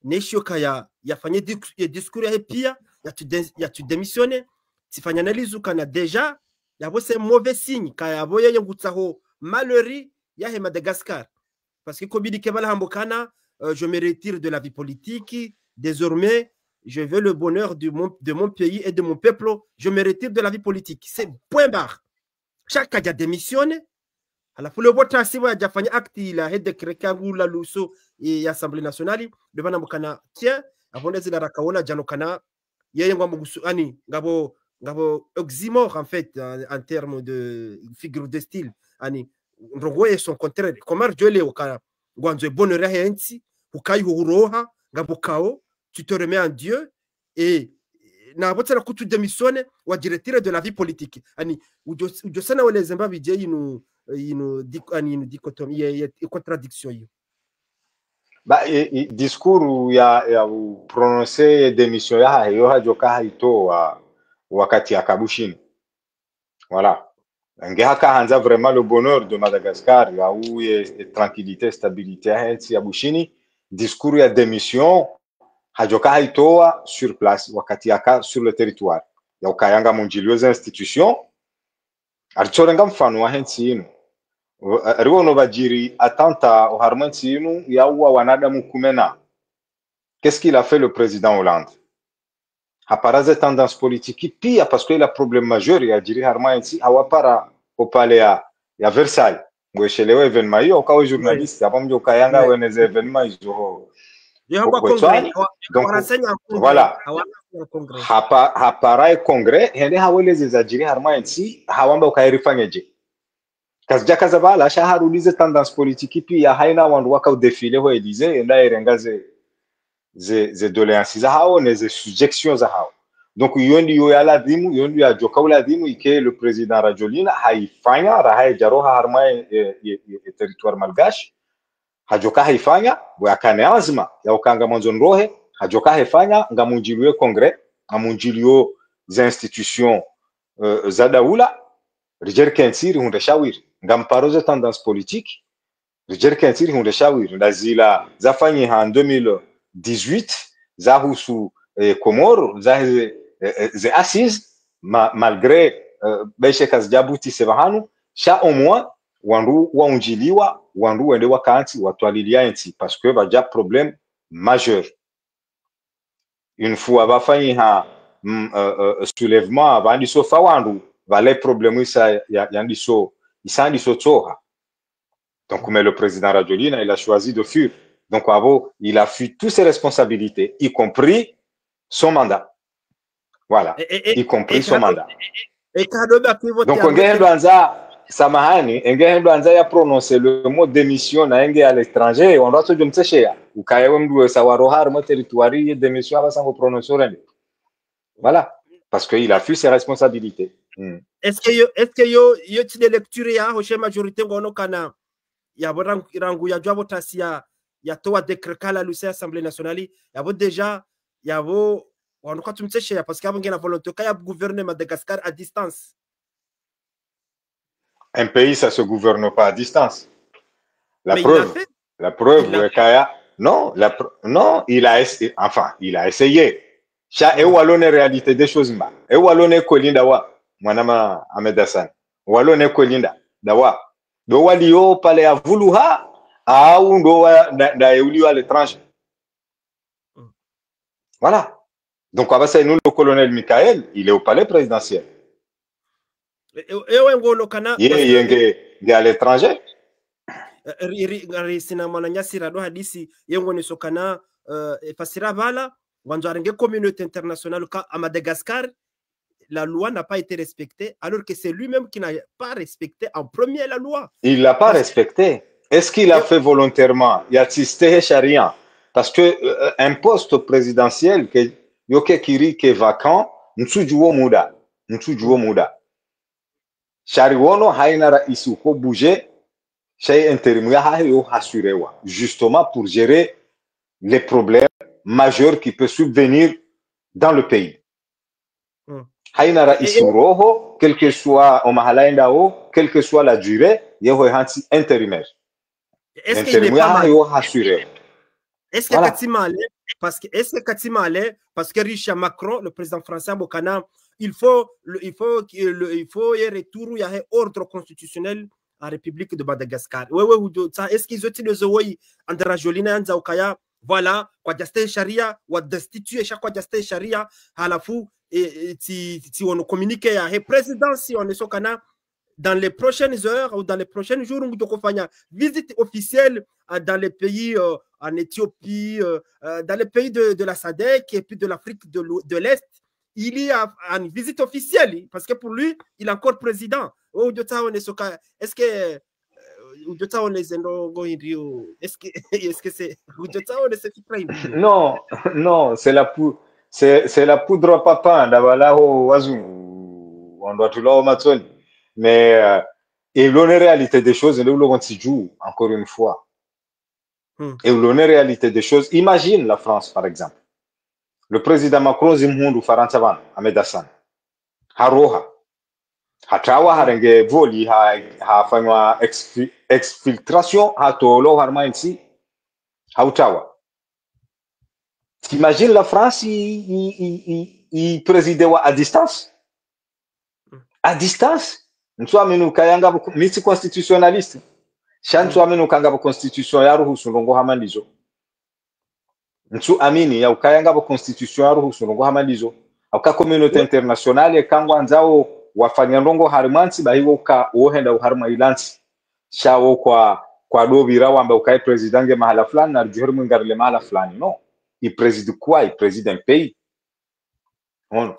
nesho kaya yafanya discours ya pia ya tu démissionner. Tifanya analizu kana déjà yabo c'est mauvais signe kaya bo yengutsaho malheureux ya he Madagascar. Parce que kobidi kebala hambokana je me retire de la vie politique désormais. Je veux le bonheur de mon pays et de mon peuple. Je me retire de la vie politique. C'est point barre. Chaque cas a démissionné. halafu le botasi wa jafanya acte la hede krekangu la luso ya Assemblée nationale de bana mukana tiens avonde zila rakaona jano kana yeye ngwa mugusu ani ngabo oxymore en fait en termes de figure de style ani nrogoye son contraire comment jole wakana ngwanzo bonheur ya henti ukai huroha ngabo kao tu te remets en Dieu et na botela kutu démissionne wa directeur de la vie politique ani ujo sana wale Zimbabwe je inu dichotomie contradiction hiyo ba discours ya prononcer démission ya hayo hajoka haitoa wakati ya Kabushini. Voilà. Ngehaka hanza vraiment le bonheur de Madagascar ya où tranquillité stabilité ya Bushini. Discours ya démission hajoka haitoa sur place wakati yaka sur le territoire ya ukayanga munjilioza institution alichorenga mfano wa hensi inu riwono bajiri atanta au harmanti inu ya uwa wanadamu kumena. Qu'est-ce qu'il a fait le président Hollande? Aparaze tendance politique pia parce que il a problème majeur ya jiri harmanti awapara au palais ya Versailles mweshelewe événement hiyo kwa journaliste abamjo kayanga weneze événement hizo. Donc voilà, haparai congrès hende haweleze za jiri harmanti hawamba ukairifanyeje kazija kazabala shaharulize tendance politique pia haina wandu waka udefile ho Elysée enda irengaze ze doléances za hao ne ze suggestions za hao. Donc yondi yo yala dimu yondi ya joka ula dimu ike le président Rajolina haifanya raha jaroha harmai territoire malgache hajoka haifanya bwakane azma ya ukanga mwanzo nrohe hajoka haifanya ngamunjiliwe congrès ngamunjiliyo za institutions za daula rijer kensiri hunde shawiri ngamparoze tendance politique rijer kensiri hunde shawiri ndazila zafanye en 2018 za husu Comores za ze assises malgré beshe kazjabuti sebahanu sha au moins wandu waunjiliwa wandu wende wakanti watwalilia enti parce que baja problème majeur une fois bafanye soulèvement abandiso fa wandu vale problème isa yandiso isandiso tsoha. Donc mais le président Rajolina il a choisi de fuir. Donc il a fui toutes ses responsabilités y compris son mandat. Voilà, y compris son mandat. Donc ngehendo anza samahani ngehendo anza ya prononcer le mot démission na enge à l'étranger on doit se jomteshea ukayewe mdu sawarohar mo territoire démission abasango prononcer. Voilà, parce qu'il a fui ses responsabilités. Est-ce que yo tine lecture ya hoche majorité ngono kana ya rangu ya jwabo tasia ya toa décret kala l'Assemblée Assemblée nationale ya bo déjà ya bo on doit tumteshea parce qu'il y a une volonté de gouverner Madagascar à distance. Un pays ça se gouverne pas à distance. La preuve kaya non il a essayé. Cha ewalone réalité des choses mba ewalone kolinda wa mwanama Ahmed Hassan walone kolinda dawa do walio pale ya vuluha au ndo da eulio à l'étranger. Voilà. Donc nous le colonel Michael il est au palais présidentiel. Il est à l'étranger. Sina mwananyasira do hadisi yengo ni sokana fasira bala wanjarenge communauté internationale à Madagascar la loi n'a pas été respectée alors que c'est lui-même qui n'a pas respecté en premier la loi. Il l'a pas respecté. Est-ce qu'il a fait volontairement? Il y a tisté charia parce que un poste présidentiel que yoke kiri ke vacant nsujuo muda Chariono haina rais uko bouger chez intérim ya hayo hasurewa justement pour gérer les problèmes majeurs qui peuvent subvenir dans le pays. Haina rais roho quel que soit au mahalaindao quelle que soit la durée yeho hansi intérimaire. Est-ce qu'il n'est pas mal? Est-ce que Voilà. Parce que Richard Macron, le président français Bokana, il faut y retour, il y a un ordre constitutionnel à la République de Madagascar. Est-ce qu'ils ont dit le Andrajolina Nzaokaya, voilà, quoi d'aste charia, ou destituer chaque quoi d'aste charia, à la fou, et si on communique à la présidence, si on est sokana, dans les prochaines heures ou dans les prochains jours, nous devons faire une visite officielle dans les pays en Éthiopie, dans les pays de la SADC et puis de l'Afrique de l'Est. Il y a une visite officielle parce que pour lui, il est encore président. Est-ce que est-ce que c'est non, non, c'est la poudre à papa d'Abalao Wazou. On doit tout là au matin. Mais et l'on est réalité des choses, et l'on s'y joue encore une fois. Et l'on est réalité des choses. Imagine la France, par exemple. Le président Macron Zimhundu Faransavan, Ahmed Hassan. Haroha. Hatawa harenge voli ha fanywa exfiltration ha tolo harma insi hautawa. T'imagines la France il présidait à distance? À distance? Nous amenu kayanga miti constitutionnaliste. Shantu amenu kanga constitution ya ruhusu ndongo hamandizo. Nous amini ya kayanga constitution ya ruhusu ndongo hamandizo. Aka communauté internationale kangwa nzao wafanya ndongo harimansi bahiwo ka wohenda uharma ilansi. Shawo kwa dobira wamba ukai presidange mahala fulani na rujihori ngarle mahala fulani. Non. Il préside quoi? Il préside un pays. Donc,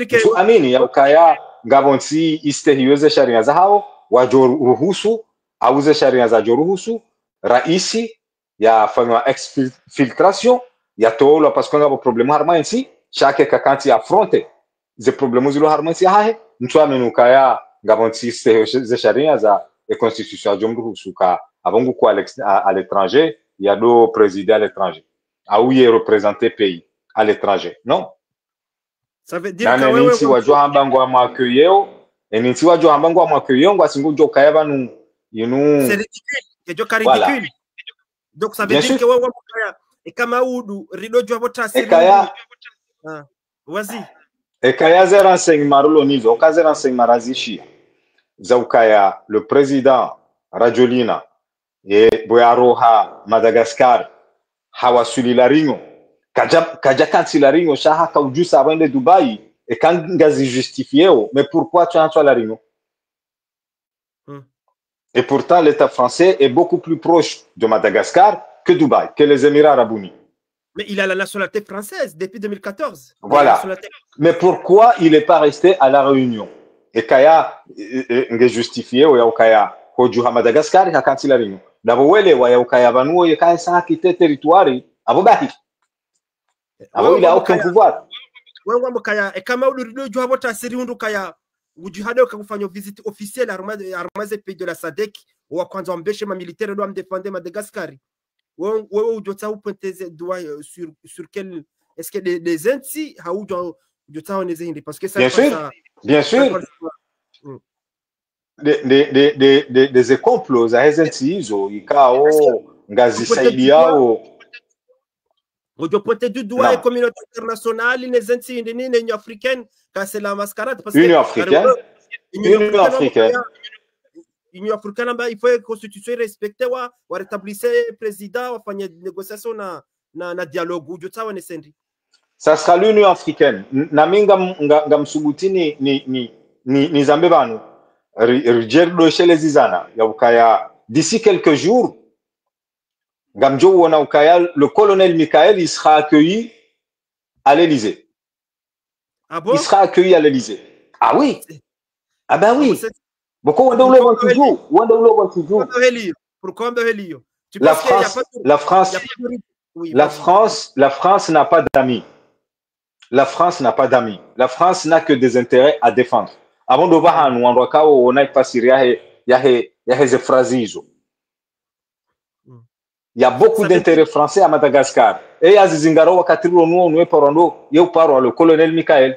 tu amini ya ukaya ngabonsi istehiweze sharia za hao wajoruhusu auze sharia za joruhusu raisi ya fanywa exfiltration ya tolo parce qu'on a un problème harma ici chaque kakanti affronte ze problème zilo harma ici hahe mtu amini ukaya ngabonsi istehiweze sharia za et constitution jomruhusu ka abongo kwa à l'étranger il y a deux présidents à l'étranger a où il est représenté pays à l'étranger. Non. Ça veut dire que ninti wajua hambango amakuyo et ninti wajua hambango amakuyo ngwa singu joka yaba nu yinu c'est ridicule que joka ridicule. Donc ça veut dire que wewe mkaya et kama udu rido jwa bota siri vas-y et kaya ze renseignement lo nizo kaze renseignement razishi za ukaya le président Rajolina et Boyaroha Madagascar hawasuli laringo kaja kanti laringo shaha kaujusa abende Dubai et kangazi justifié mais pourquoi tu as toi laringo et pourtant l'état français est beaucoup plus proche de Madagascar que Dubaï, que les Émirats arabes unis. Mais il a la nationalité française depuis 2014. Voilà. Mais pourquoi il n'est pas resté à la Réunion? Et kaya nge justifié ou ya kaya hoju ha Madagascar ha kanti laringo dabo wele wa ya kaya banuo ya kaya sa kite territoire abobahi. Abo il a aucun pouvoir. Wewe mkaya e kama ulu jwa bota siri hundu kaya ujihade ukafanya visite officielle armaze pays de la SADC wa kwanza ambeshe ma militaire doit me défendre Madagascar. Wewe ujota upenteze doit sur quel est-ce que des enti ha ujota oneze hindi parce que ça bien sûr des écomplos za enti hizo ikao ngazi saidiao Odio pointe du doigt la communauté internationale, les enti indini l'Union africaine, car c'est la mascarade. Parce Union africaine. Union africaine. Union africaine, il faut que la constitution respecte wa rétablir le président, wa faire des négociations na dialogue. Ça sera l'Union africaine. Naminga ngamsubuti ni zambebanu. Rijerdo chez les Izana. Ya d'ici quelques jours. Gamjo wana ukaya, le colonel Michael, il sera accueilli à l'Élysée. Ah bon? Il sera accueilli à l'Élysée. Ah oui. Ah ben oui. Pourquoi on doit toujours? Pourquoi la France n'a pas d'amis. La France n'a pas d'amis. La France n'a que des intérêts à défendre. Avant de voir un endroit où on a pas Syrie, il y a des phrases. Il y a beaucoup d'intérêts français à Madagascar. Et Azizingaro Wakatiro nous parlons le colonel Michael.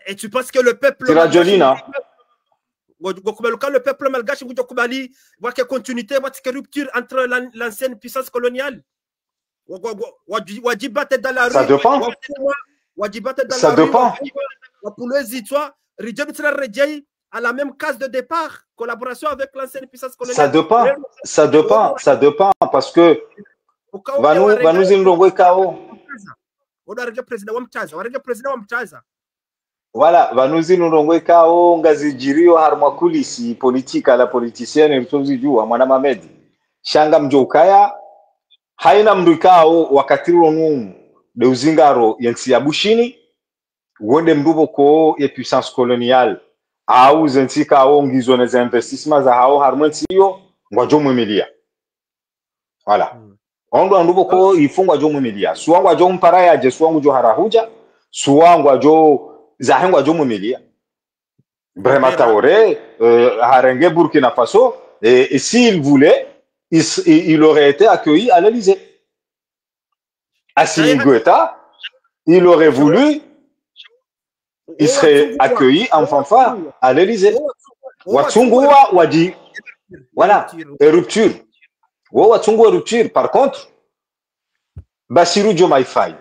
Et tu penses que le peuple le peuple malgache voit qu'il y a continuité, voit qu'il y a rupture entre l'ancienne puissance coloniale? Ça dépend. Ça dépend. À la même case de départ, collaboration avec l'ancienne puissance coloniale. Ça dépend parce que va nous indongo kao. voilà vanuzi nurongwe kao ngazijirio harma kulisi politika la politicienne mtozi jua mwana mamedi shanga mjokaya haina mrikao wakati ronu de uzingaro yensi ya bushini wonde mdubo ko ye puissance coloniale au zensi kao ngizo na za investissement za hao harmonio ngwajo mwemelia voilà ondo ndubo ko ifungwa jo mwemelia suangwa jo mpara ya je suangu jo harahuja suangwa jo zahengwa jo mwemelia Brahma Traoré harenge Burkina Faso et s'il voulait il aurait été accueilli à l'Élysée. Assimi Goïta, il aurait voulu, il serait accueilli en fanfare à l'Élysée. Watsungua Wadi, voilà, et rupture. Watsungua rupture. Par contre, Bassirou Diomaye Faye,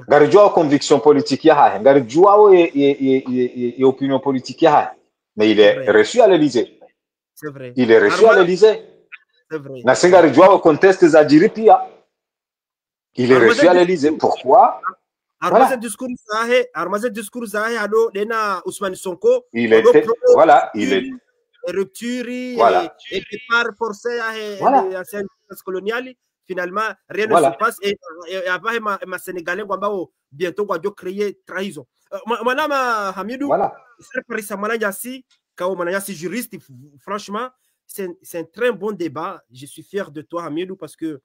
Garidjoa conviction politique yaha, Garidjoa et opinion politique yaha, mais il est reçu à l'Élysée. C'est vrai. Il est reçu à l'Élysée. C'est vrai. Nasenga Rijwa conteste Zadiripia. Il est reçu à l'Élysée. Pourquoi? Armaze discours Zahe, alo dena Ousmane Sonko. Il était, voilà, il est. Rupture, voilà. Et départ forcé à l'ancienne coloniale. Finalement, rien ne se passe. Et après, ma Sénégalais, bientôt, on va créer trahison. Madame Hamidou, c'est juriste, franchement. C'est un très bon débat. Je suis fier de toi, Hamidou, parce que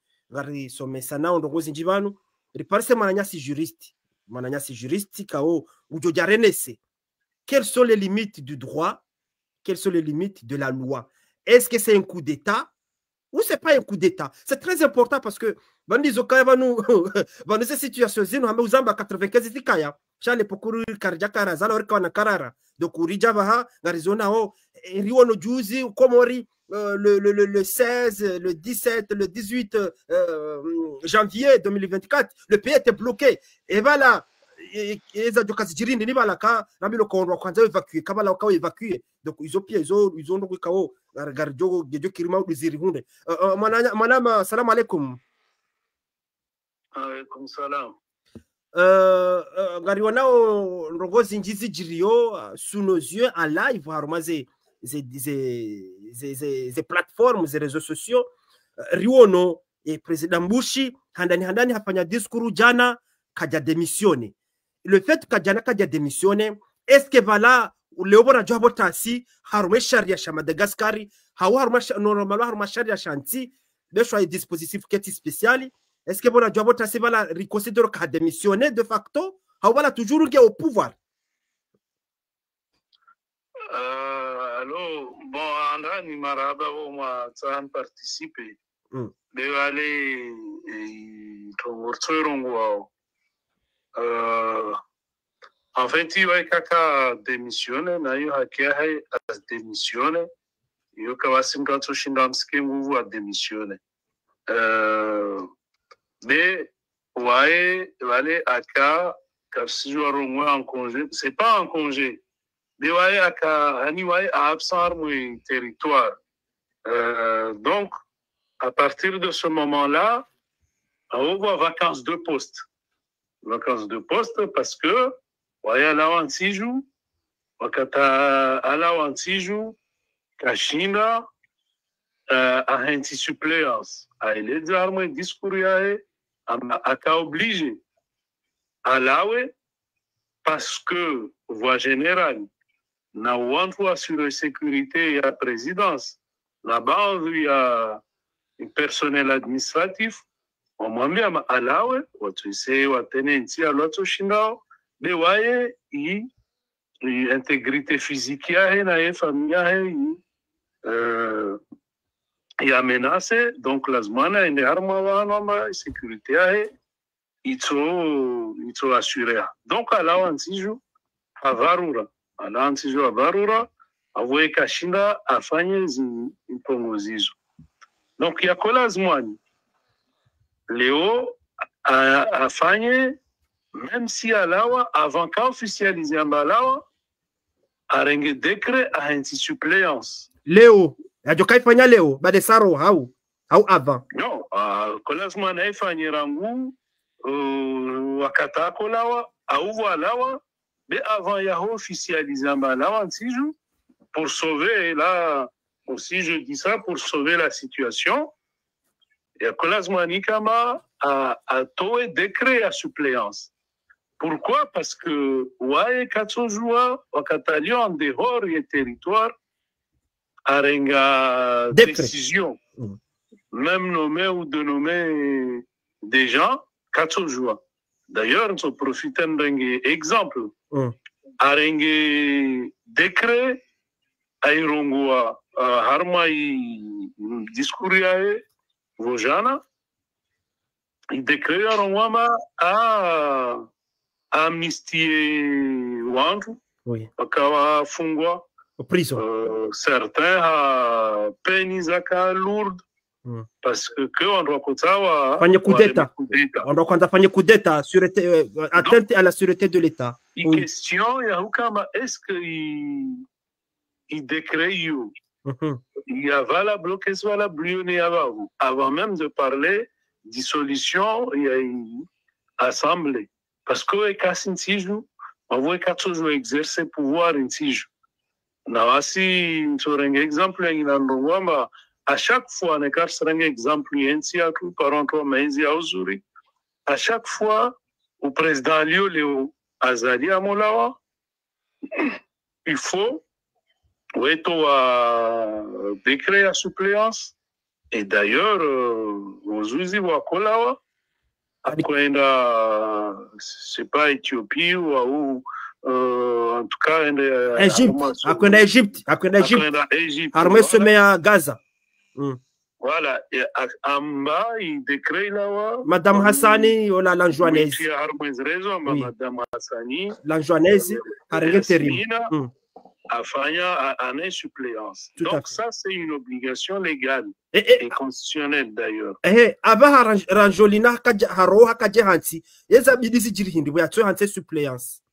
quelles sont les limites du droit? Quelles sont les limites de la loi? Est-ce que c'est un coup d'État ou c'est pas un coup d'État? C'est très important parce que dans ces situations, nous avons 95 ans. Chale pokuru karjakara zala orika na karara donc urija baha garizona o riwo no juzi komori le 16 le 17 le 18 janvier 2024 le pays était bloqué et voilà eza jokazi jirindi ni balaka nabilo kondo kwanza évacuer kabala kwa évacuer donc ils ont donc kao garjo gejo kirima udiziri hunde manama salam alaikum. Alaikum salam. Gariwanao Rogozi Njizi Jirio sous nos yeux en live, ces plateformes, ces réseaux sociaux. Riono et président Mbushi, handani hafanya diskuru jana kaja démissionné. Le fait kajana kaja démissionné, est-ce que voilà Léobora Jabotasi, Harume Sharia Sha Madagascari, normalement Harume Sharia Shanti, de choix dispositif qui est spécial. Est-ce que voilà Jabota se va reconsidérer qu'a démissionné de facto? Ou voilà toujours au pouvoir? Alors, bon, Andra ni maraba au moins ça a participé. De aller en fait, il y a quelqu'un démissionné, il y a quelqu'un démissionné, il y a quelqu'un qui a démissionné. Mais ouais, aller à cas car si je vais en congé, c'est pas en congé. Mais ouais à cas anyway à absent mon territoire. Donc à partir de ce moment-là, on va vacances de poste. Vacances de poste parce que ouais là en 6 jours, wakata là en 6 jours, Kashina a une suppléance. Il est armé discours a obligé à l'awe parce que voie générale n'a one fois sur la sécurité et la présidence là-bas il y a un personnel administratif on m'a mis à l'awe tu sais ou tenenci à l'autre chino mais ouais il intégrité physique et la famille il a menacé, donc la semaine, il y a une sécurité, il faut assurer. Donc, à la fin, 6 jours, à Varura, à voyer Kashinda, à Fagnes, il peut nous dire. Donc, il y a que la semaine, Léo, à Fagnes, même si à l'Awa, avant qu'à officialiser à l'Awa, à un décret, à une suppléance. Léo. Ajokai fanya leo bade saro au avant non kolasma na ifanye rangu wakatako lawa au walawa mais avant, il y a officialisé un jour pour sauver, là aussi, je dis ça, pour sauver la situation. Et Kolasmanikama a toé décret à suppléance. Pourquoi? Parce que, ouais, Katsojoua, au Catalan, en dehors du territoire, a une décision, même nommé ou de nommer des gens, Katsojoua. D'ailleurs, on se profite d'un exemple. A un décret, à Irongoa, Harmaï, discours, Vojana, il décret à Rongwama à amnistier Wandu, à Fungwa, certains à Penizaka lourde, parce que on doit faire coup d'État. On doit faire coup d'État, atteinte à la sûreté de l'État. Il question, est-ce qu'il décret il y a valable, qu'est-ce que valable, avant même de parler dissolution, il y a une assemblée. Parce que quand on voit toujours exercer pouvoir en tige. Si sur un exemple, à chaque fois, on a un exemple, à chaque fois, au président Léo Azali Amolawa, il faut décret à suppléance. Et d'ailleurs, aux Ouzi Wakolawa, après, c'est pas Éthiopie ou en tout cas, Égypte. Armée se met à Gaza. Voilà. Et en bas, il décret là. Madame Hassani, ou la Lanjoanaise. Madame Hassani. Lanjoanaise, a rien terrible. À année suppléance. Donc ça, c'est une obligation légale et constitutionnelle d'ailleurs. Ranjolina Haroha Kajehansi, Yazabidisi Jirhindi, we are 200 suppléance.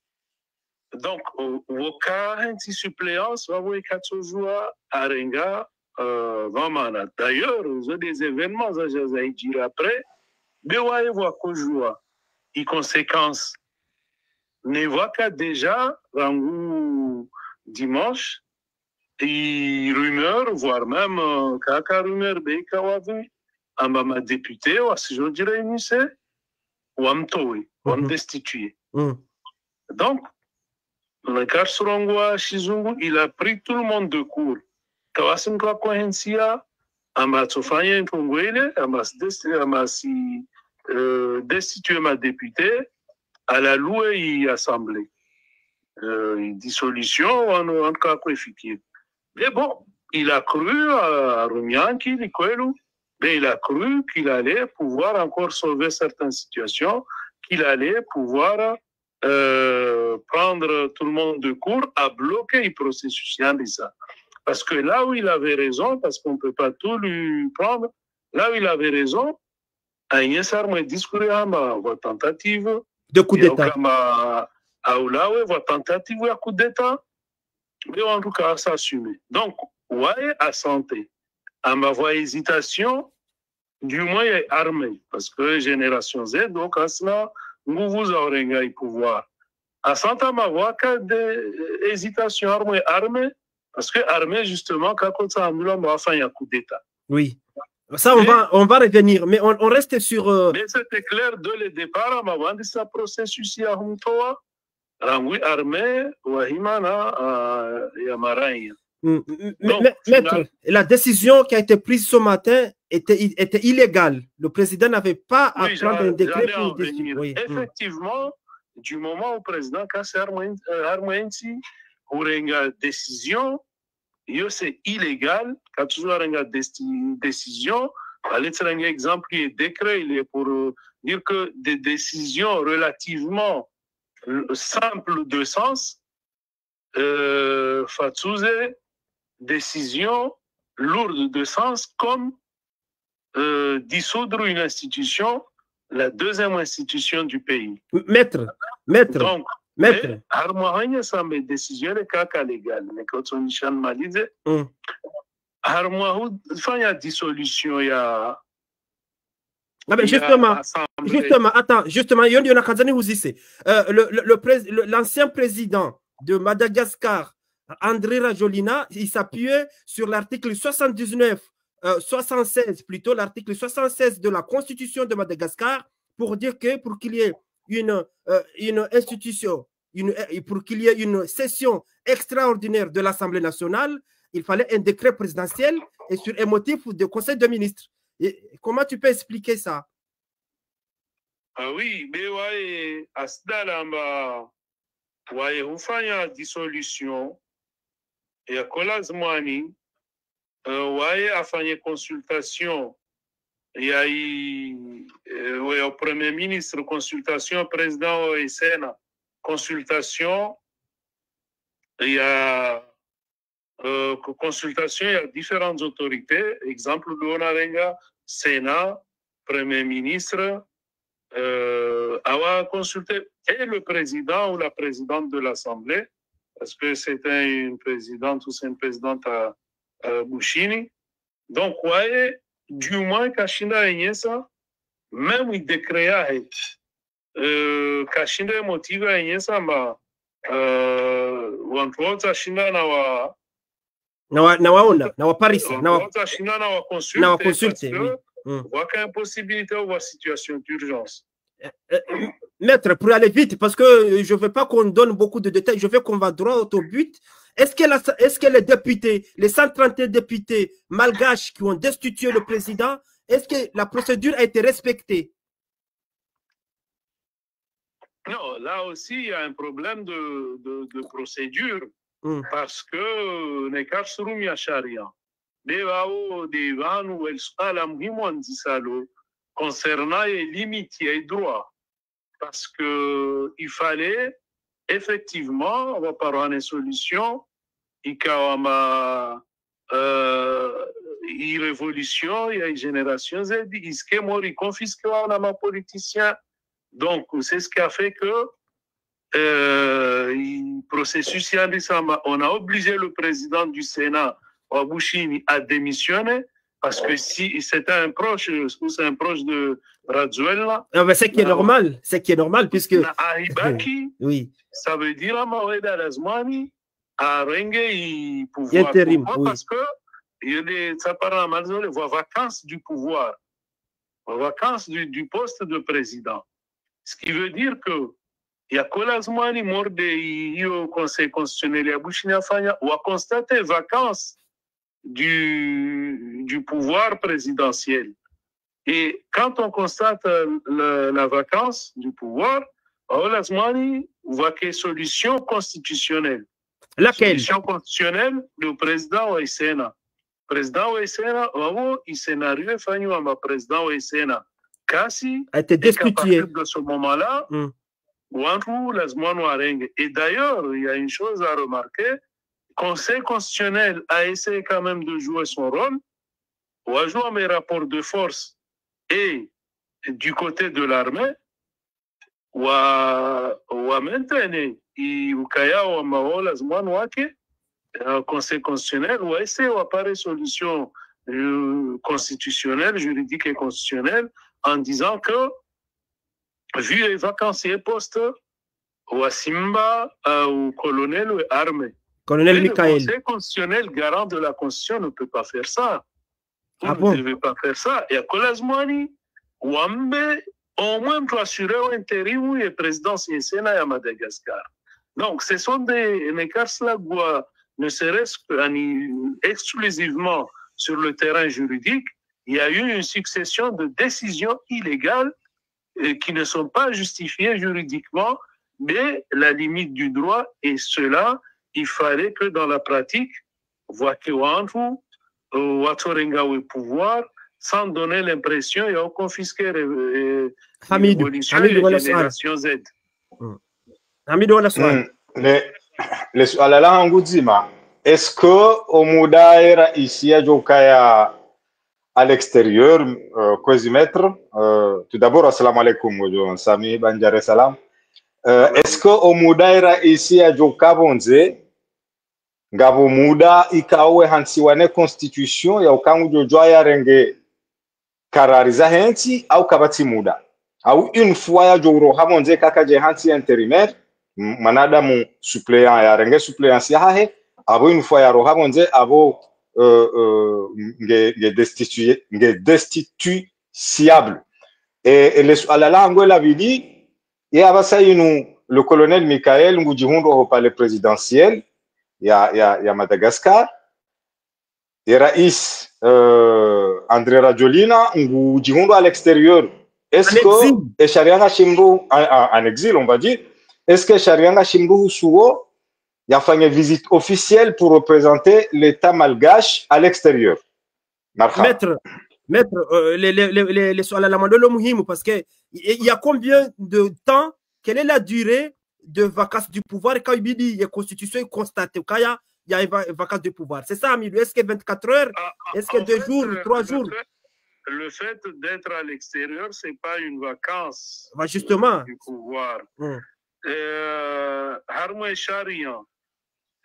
Donc, au cas de suppléance, on va toujours à Renga, vraiment. D'ailleurs, il y a des événements, ça j'ai dit après, mais on va voir qu'au jour, les conséquences, ne voit qu'à déjà, Rangou, dimanche, et rumeur, voire même kaka rumeur Bekawavi, à ma députée, ou à ce jour de réunissé, ou à m'toui, ou à me destituer. Donc, le Karsurangwa Shizungu, il a pris tout le monde de court. Kawasim kwa Kohensia, à ma Tsofanya Kongwele, à ma destituer ma députée, à la louer assemblée. Dissolution en cas efficace. Mais bon, il a cru à Rumianki, mais il a cru qu'il allait pouvoir encore sauver certaines situations, qu'il allait pouvoir prendre tout le monde de court à bloquer le processus. Parce que là où il avait raison, parce qu'on ne peut pas tout lui prendre, là où il avait raison, il y a un discours à tentative de coup d'État. Aoulawe, votre tentative de coup d'État, mais en tout cas, s'assumer. Donc, ouais, à santé. À ma voix hésitation, du moins, il y a armée. Parce que Génération Z, donc, à cela, nous vous aurez un pouvoir. À santé, ma voix, cas d'hésitation armée, parce que armée, justement, quand ça nous l'a enfin, il y a coup d'État. Oui. Ça, on va revenir, mais on reste sur. Mais c'était clair dès le départ, à ma voix, de ce processus, il y a Rangui armée, Wahimana, Yamaraï. Maître, la décision qui a été prise ce matin était illégale. Le président n'avait pas à prendre un décret pour décider. Oui. Effectivement, du moment où le président Kasser Armenti a une décision, c'est illégal. Quand tu as une décision, allez faire un exemple, il est décret, il est pour dire que des décisions relativement simple de sens, Fatsouze, décision lourde de sens comme dissoudre une institution, la deuxième institution du pays. Maître. Donc, Harmoine, ça me décision de caca légal. Mais quand on y malise, Harmoine, il y a dissolution, il y a Ah ben justement, attends, justement, l'ancien président de Madagascar, André Rajoelina, il s'appuyait sur l'article 76 plutôt, l'article 76 de la Constitution de Madagascar pour dire que pour qu'il y ait une institution, pour qu'il y ait une session extraordinaire de l'Assemblée nationale, il fallait un décret présidentiel et sur un motif de Conseil de ministres. Et comment tu peux expliquer ça? Ah oui, mais ouais, à ce moment-là, ouais, on fait une dissolution et à Kolazmani, ouais, a fait une consultation. Il y a eu au Premier ministre consultation, président au Sénat consultation. Il y a consultation, il y a différentes autorités. Exemple, l'Onarenga, Sénat, Premier ministre, a consulté et le président ou la présidente de l'Assemblée, parce que c'était une présidente ou c'est une présidente à Bushini. Donc, ouais, du moins, Kachinda et ça, même il décréa, Kachinda motive et ça, mais wantuota Kachinda na Parisa na consulte waka impossibilité ou situation d'urgence. Maître, pour aller vite, parce que je ne veux pas qu'on donne beaucoup de détails, je veux qu'on va droit au but. Est-ce que les députés, les 131 députés malgaches qui ont destitué le président, est-ce que la procédure a été respectée? Non, là aussi, il y a un problème de procédure, parce que nekar surumi ya sharia. Devao devanu el sala muhimu andisalo concernant les limites et les droits. Parce que il fallait effectivement, on va parler de solution, il y a une révolution, il y a une génération Z, il y a mort, confisqué ma politicien. Donc, c'est ce qui a fait que le processus, on a obligé le président du Sénat, Wabushini, à démissionner. Parce que si c'était un proche, ou c'est un proche de Rajoelina. C'est qui est normal, puisque. Oui. Ça veut dire à Maweda Lazmani à Renge pouvoir. Intérim, oui. Parce que ça parle mal de les vacances du pouvoir, vacances du poste de président. Ce qui veut dire que il y a Kolazmani mort au Conseil constitutionnel à Bushina Fanya ou a constaté vacances du pouvoir présidentiel. Et quand on constate la vacance du pouvoir, on voit qu'il y a une solution constitutionnelle. Laquelle? Solution constitutionnelle, le président au Sénat. Le président au Sénat, il scénario est fait à président au Sénat. Kasi a été destitué. À partir de ce moment-là, et d'ailleurs, il y a une chose à remarquer. Le Conseil constitutionnel a essayé quand même de jouer son rôle, ou a joué mes rapports de force et du côté de l'armée, ou a maintenu, le Conseil constitutionnel, ou a essayé d'apparaître solution constitutionnelle, juridique et constitutionnelle, en disant que, vu les vacanciers postes, ou à Simba, ou colonel, ou armée. Colonel Michael. Le Conseil constitutionnel, garant de la Constitution, ne peut pas faire ça. Ah Vous ne devez pas faire ça. Et à Kolazmani, Wambe, au moins pour assurer l'intérim et la présidence du Sénat à Madagascar. Donc, ce sont des cas-là ne serait-ce exclusivement sur le terrain juridique, il y a eu une succession de décisions illégales qui ne sont pas justifiées juridiquement, mais la limite du droit est cela. Il fallait que dans la pratique, Wakiwantu, Watorenga au pouvoir, sans donner l'impression, il y a confisqué l'évolution de la génération Z. Le suala langu zima, est-ce que Omudaira ici à Jokaya à l'extérieur, Kwezimètre, tout d'abord, assalamu alaikum, Sami Banjare Salam. Est-ce que Omudaira ici à Jokabonze, Ngabo muda ikawe hansiwane constitution ya ukangu jojoa ya renge karariza hensi au kabati muda au une fois ya joro hamonze kaka je hansi intérimaire manadamu suppléant ya renge suppléance ya hahe abo une fois ya ro hamonze abo nge destitutiable et les à la langue la vidi et abasa inu le colonel Michael Ngujihundo au palais présidentiel ya Madagascar et Raïs André Rajolina Ngujihundo à l'extérieur. Est-ce que Sharianga Shimbu en exil, on va dire, est-ce que Sharianga Shimbu Suo y a fait une visite officielle pour représenter l'État malgache à l'extérieur? Maître, parce que il y a combien de temps, quelle est la durée de vacances du pouvoir quand il y a constitution constatée, quand il y a vacances de pouvoir? C'est ça, Amilou? Est-ce que 24 heures? Est-ce que 2 jours, 3 jours? Le fait d'être à l'extérieur, ce n'est pas une vacance justement. Du pouvoir. Harmo et Charian,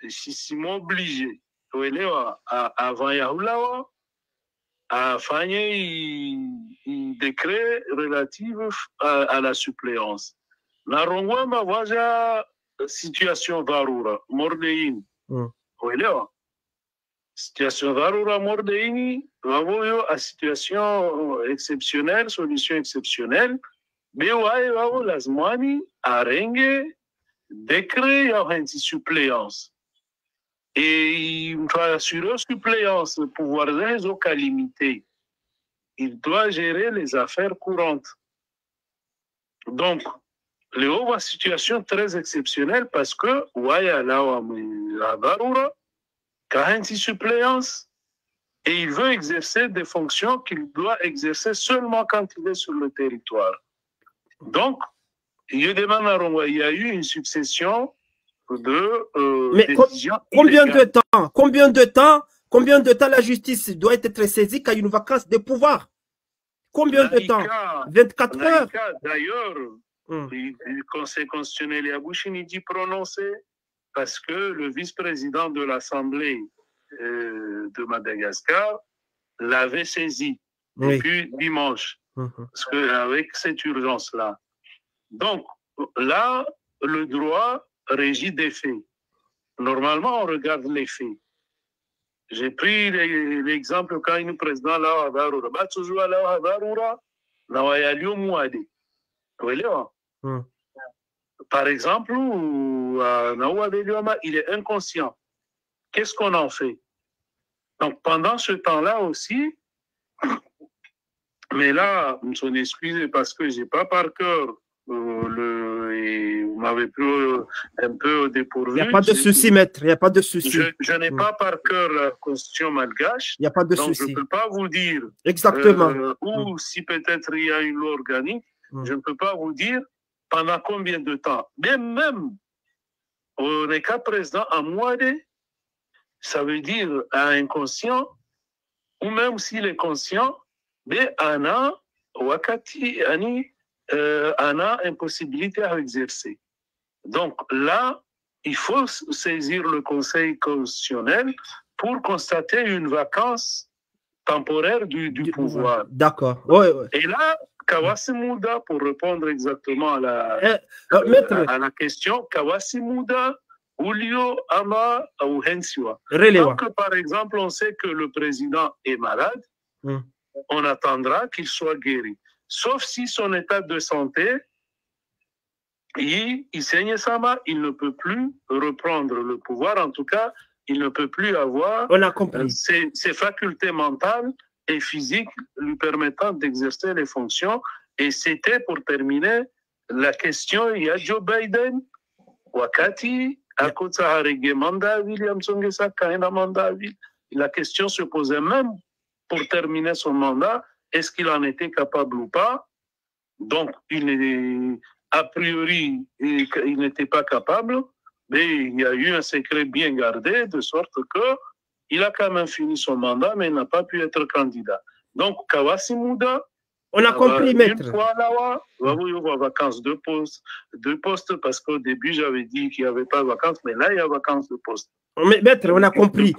si m'obligé, avant Yahoulawa, à faire un décret relatif à la suppléance. La Rongwa m'a voyagé situation Varura, Mordein. Situation Varura, Mordein, vavoyo à situation exceptionnelle, solution exceptionnelle. Mais ouais, vavo lazmani, arenge, décret, il y a une suppléance. Et il doit assurer suppléance, pouvoir des cas limité. Il doit gérer les affaires courantes. Donc, le haut a situation très exceptionnelle parce que, ouais, là, à Barura, quand il y a une suppléance, et il veut exercer des fonctions qu'il doit exercer seulement quand il est sur le territoire. Donc, il demande à Rongwa, il y a eu une succession de décisions. Combien de temps la justice doit être saisie quand il y a une vacance de pouvoir? Combien de temps? 24 heures. D'ailleurs, le Conseil constitutionnel et Abouchini dit prononcé parce que le vice-président de l'Assemblée de Madagascar l'avait saisi depuis dimanche. Parce qu'avec cette urgence-là. Donc, là, le droit régit des faits. Normalement, on regarde les faits. J'ai pris l'exemple quand il président là à Barura. Par exemple, il est inconscient. Qu'est-ce qu'on en fait? Donc, pendant ce temps-là aussi, mais là, je m'en excuse parce que je n'ai pas par cœur vous m'avez pris un peu dépourvu. Il n'y a pas de souci, maître. Il n'y a pas de souci. Je n'ai pas par cœur la constitution malgache. Il n'y a pas de donc souci. je ne peux pas vous dire. Exactement. Ou si peut-être il y a une loi organique, je ne peux pas vous dire pendant combien de temps. Mais même, on n'est qu'à président à moitié, ça veut dire à inconscient, ou même s'il est conscient, mais Anna, Wakati, Ani, Anna, impossibilité à exercer. Donc là, il faut saisir le Conseil constitutionnel pour constater une vacance temporaire du pouvoir. D'accord. Ouais. Et là, Kawasimouda, pour répondre exactement à la question, Kawasimouda, Ulio, Ama, ou Hensiwa. Donc, par exemple, on sait que le président est malade, on attendra qu'il soit guéri. Sauf si son état de santé, il ne peut plus reprendre le pouvoir. En tout cas, il ne peut plus avoir ses facultés mentales et physiques lui permettant d'exercer les fonctions. Et c'était, pour terminer, la question, il y a Joe Biden, Wakati, Akotsaharege Mandaville, Yamsongesa Kaina Mandaville. La question se posait même pour terminer son mandat, est-ce qu'il en était capable ou pas? Donc, a priori, il n'était pas capable, mais il y a eu un secret bien gardé, de sorte qu'il a quand même fini son mandat, mais il n'a pas pu être candidat. Donc, Kawasimouda, on a compris, maître. Une fois là, il va y avoir vacances de poste, parce qu'au début, j'avais dit qu'il n'y avait pas de vacances, mais là, il y a vacances de poste. Maître, on a compris.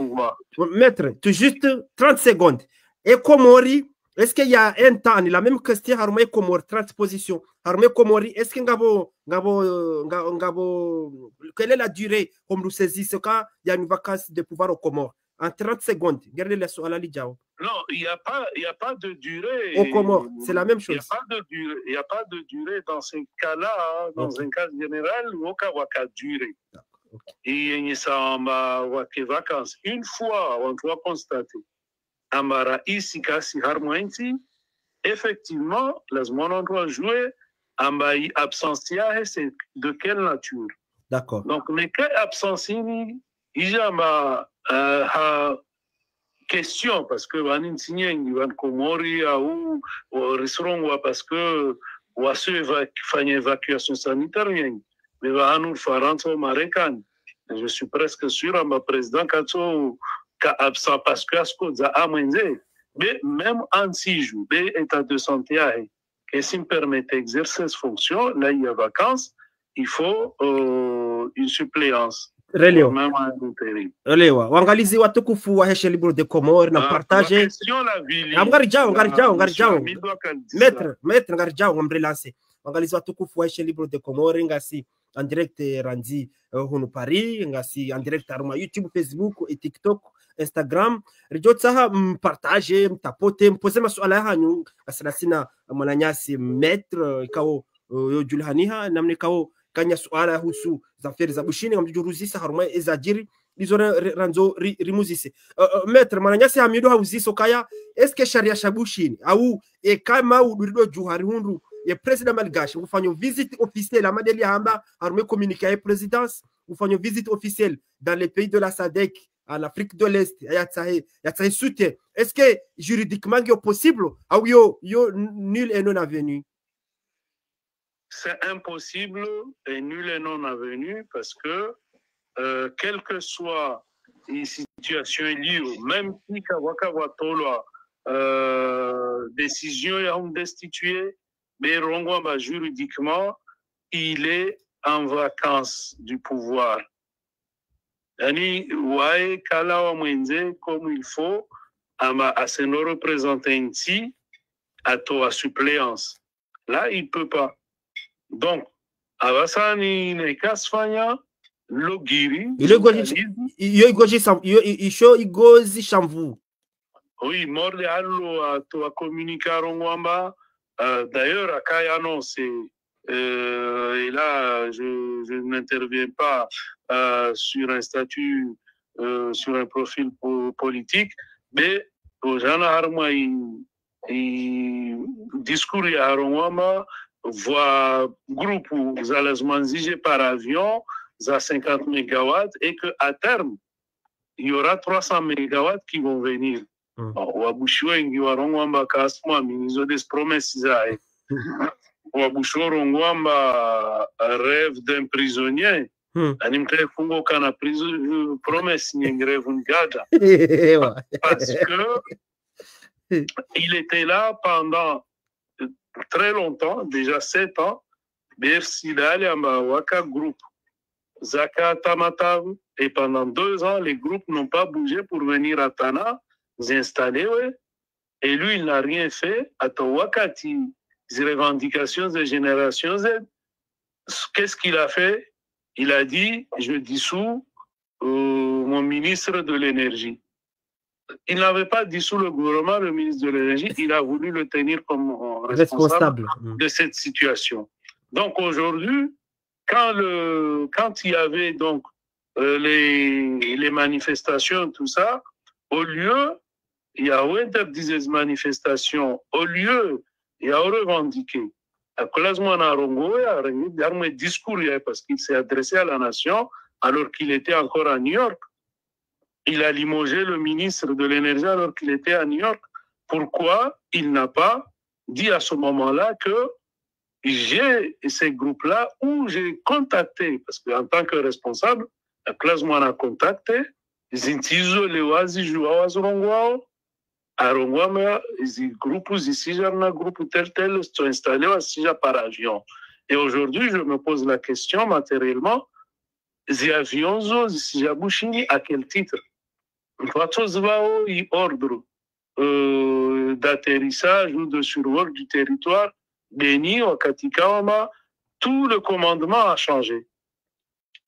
Maître, tout juste 30 secondes. Et Komori, Est-ce qu'il y a un temps, la même question, Harmé Komori, transposition. Harmé Komori, est-ce que quelle est la durée, comme nous saisissons, quand il y a une vacance de pouvoir au Comores? En 30 secondes. Regardez la Lidjao. Non, il n'y a pas de durée. Au Comores, c'est la même chose. Il n'y a pas de durée dans ce cas-là, dans un cas général, au cas où il y a durée. Et il y a des vacances. Une fois, on doit constater, Amara ici, Kassi Harmointi, effectivement, les monos doivent jouer, Ambaï absentia, c'est de quelle nature? D'accord. Donc, les cas absentini, il y a question, parce que Vanin Signeng, Van Komori, ou restaurant, parce que ou à ceux qui font une évacuation sanitaire, mais Vanou Faranto Marekan. Je suis presque sûr, ma président Katso, absent parce que Asko a amené, mais même en 6 jours, l'état de santé, et s'il me permet d'exercer cette fonction, là il y a vacances, il faut une suppléance. Relève. Même un intérim. Relève. Wangalizi watukufu wa Heshe Libre de Comores na partager. Ngarijao. Maître ngarijao ngomrelancer. Wangalizi watukufu wa Heshe Libre de Comores ngasi en direct randi hunu Paris, ngasi en direct aruma YouTube, Facebook et TikTok, Instagram. Rijotsaha partager, mtapote, mpose masuala hanyu asanasina mwananyasi maître kao yo julhaniha namne kao kanya suala husu zaferi za bushini ngamjuruzisa haruma ezajiri lizo ranzo rimuzise maître mwananyasi hamido hauziso kaya eske sharia shabushini au kama udurido juhari hundu ye president malgache ufanya visite officielle amadeli hamba haruma communiquer présidence ufanya visite officielle dans les pays de la SADC en Afrique de l'Est yatsahe soutien est-ce que juridiquement c'est possible ou yo nul et non avenu? C'est impossible et nul et non avenu parce que quelle que soit une situation liée, même si Kawakawatolo décision est destituée, mais Rongwamba juridiquement, il est en vacances du pouvoir. Yani wae kala wa mwenze comme il faut à se représenter ici à toi suppléance. Là, il peut pas. Donc, Avasani Nekasfanya, Logiri. Igozi Chamvu. Oui, mort de Allo à toi communiquer Rongwamba. D'ailleurs, à Kayano, c'est. Et là, je n'interviens pas sur un statut, sur un profil politique, mais aux gens à il discours à Rongwamba. Voit groupe vous allez manger par avion à 50 MW et qu'à terme, il y aura 300 MW qui vont venir. Wabushiwa ingiwa Rongwamba kasma minizo des promesses Wabushiwa Rongwamba rêve d'un prisonnier. Animte fungo kana promesse ni rêve ngada. Parce que il était là pendant très longtemps, déjà 7 ans, Bersidal et Waka Group, Zaka Tamatav, et pendant 2 ans, les groupes n'ont pas bougé pour venir à Tana, s'installer, ouais. Et lui, il n'a rien fait. À Tawakati, les revendications de Génération Z, qu'est-ce qu'il a fait? Il a dit, je dissous mon ministre de l'énergie. Il n'avait pas dissous le gouvernement, le ministre de l'énergie, il a voulu le tenir comme responsable de cette situation. Donc aujourd'hui, quand il y avait donc les manifestations, tout ça, au lieu, il y a interdit les manifestations, au lieu, il y a revendiqué. À classement à Rongo, il y a un discours parce qu'il s'est adressé à la nation alors qu'il était encore à New York. Il a limogé le ministre de l'énergie alors qu'il était à New York. Pourquoi il n'a pas dit à ce moment-là que j'ai ces groupes-là où j'ai contacté, parce qu'en tant que responsable, la classe m'en a contacté, Zintizo, Lewazi, Jouawas, Rongwao, à Rongwao, les groupes ici, j'ai un groupe tel, sont installés aussi par avion. Et aujourd'hui, je me pose la question matériellement, les avions, à quel titre? Vatos vao i ordre d'atterrissage ou de survol du territoire, Beni ou Katikawama, tout le commandement a changé.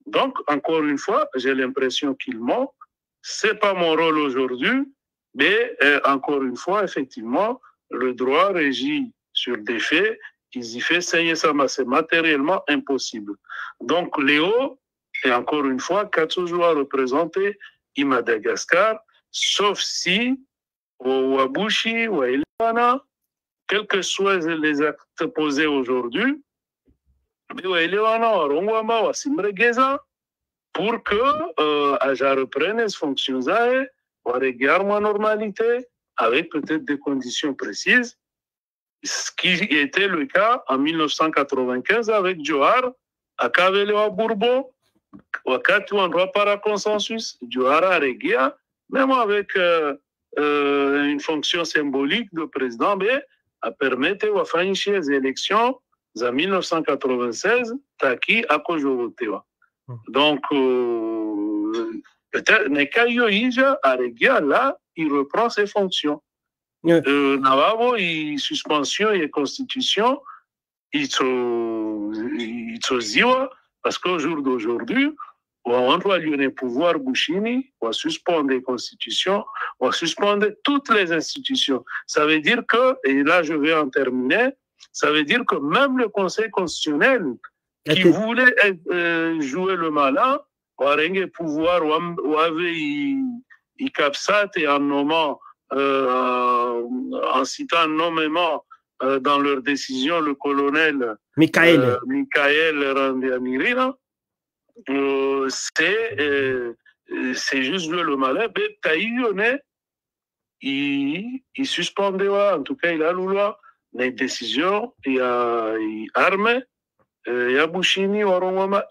Donc, encore une fois, j'ai l'impression qu'il ment. C'est pas mon rôle aujourd'hui, mais encore une fois, effectivement, le droit régit sur des faits. Ils y fait saigner ça, c'est matériellement impossible. Donc, Léo, et encore une fois, Katsujo a représenté Madagascar, sauf si, au Wabushi, ou à Elewana, quels que soient les actes posés aujourd'hui, pour que Aja reprenne ses fonctions, ou regarde ma normalité, avec peut-être des conditions précises, ce qui était le cas en 1995 avec Johar, à Kavele à Bourbon, wakati on doit par consensus, Johar a réglé, même avec une fonction symbolique de président, mais a permis de faire les élections en 1996, Taki a voté. Donc, peut-être, mais quand il a réglé, là, il reprend ses fonctions. Navavo, il suspension et constitution, il se ziwa, parce qu'au jour d'aujourd'hui, on doit lui donner pouvoir Bouchini, on va suspendre les constitutions, on va suspendre toutes les institutions. Ça veut dire que, et là je vais en terminer, ça veut dire que même le Conseil constitutionnel qui voulait jouer le malin, on a un pouvoir, on avait il capsate et en nommant en citant nommément dans leur décision le colonel Michael Randiamirina, c'est juste le malin. Mais Taïyone, il suspendait, en tout cas, il a loi, les décisions, il y a armé, il y a Bouchini,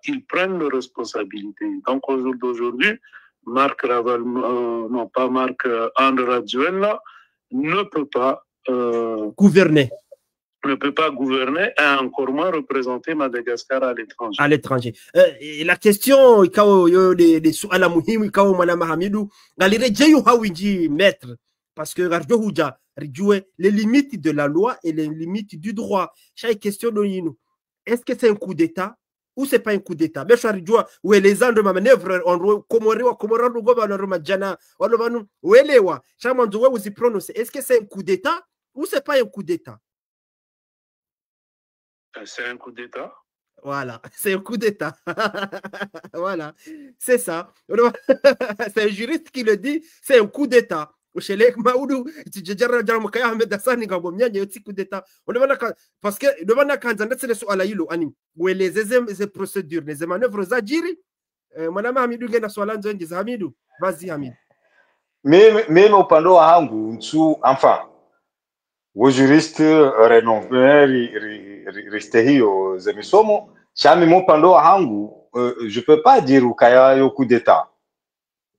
ils prennent leurs responsabilités. Donc, au jour d'aujourd'hui, Marc Raval, non pas Marc André Radzuela, ne peut pas gouverner. Ne peut pas gouverner et encore moins représenter Madagascar à l'étranger. À l'étranger. La question, maître, parce que les limites de la loi et les limites du droit. Chaque question, est-ce que c'est un coup d'État ou c'est pas un coup d'État? Mais ça rejoint où les gens de ma manœuvre on est-ce que c'est un coup d'État ou c'est pas un coup d'État? C'est un coup d'État. Voilà, c'est un coup d'État. Voilà, c'est ça. C'est un juriste qui le dit, c'est un coup d'État. Parce que les procédures, les manœuvres Zadjiri, Madame Hamidou Gena Swalanzo Ndiza Hamidou. Vas-y Hamidou. Même au pando hangu, enfin, vos juristes renommés, Ristehio Zemisomo, Chami mo pando hangu, je peux pas dire au Kaya yo coup d'État.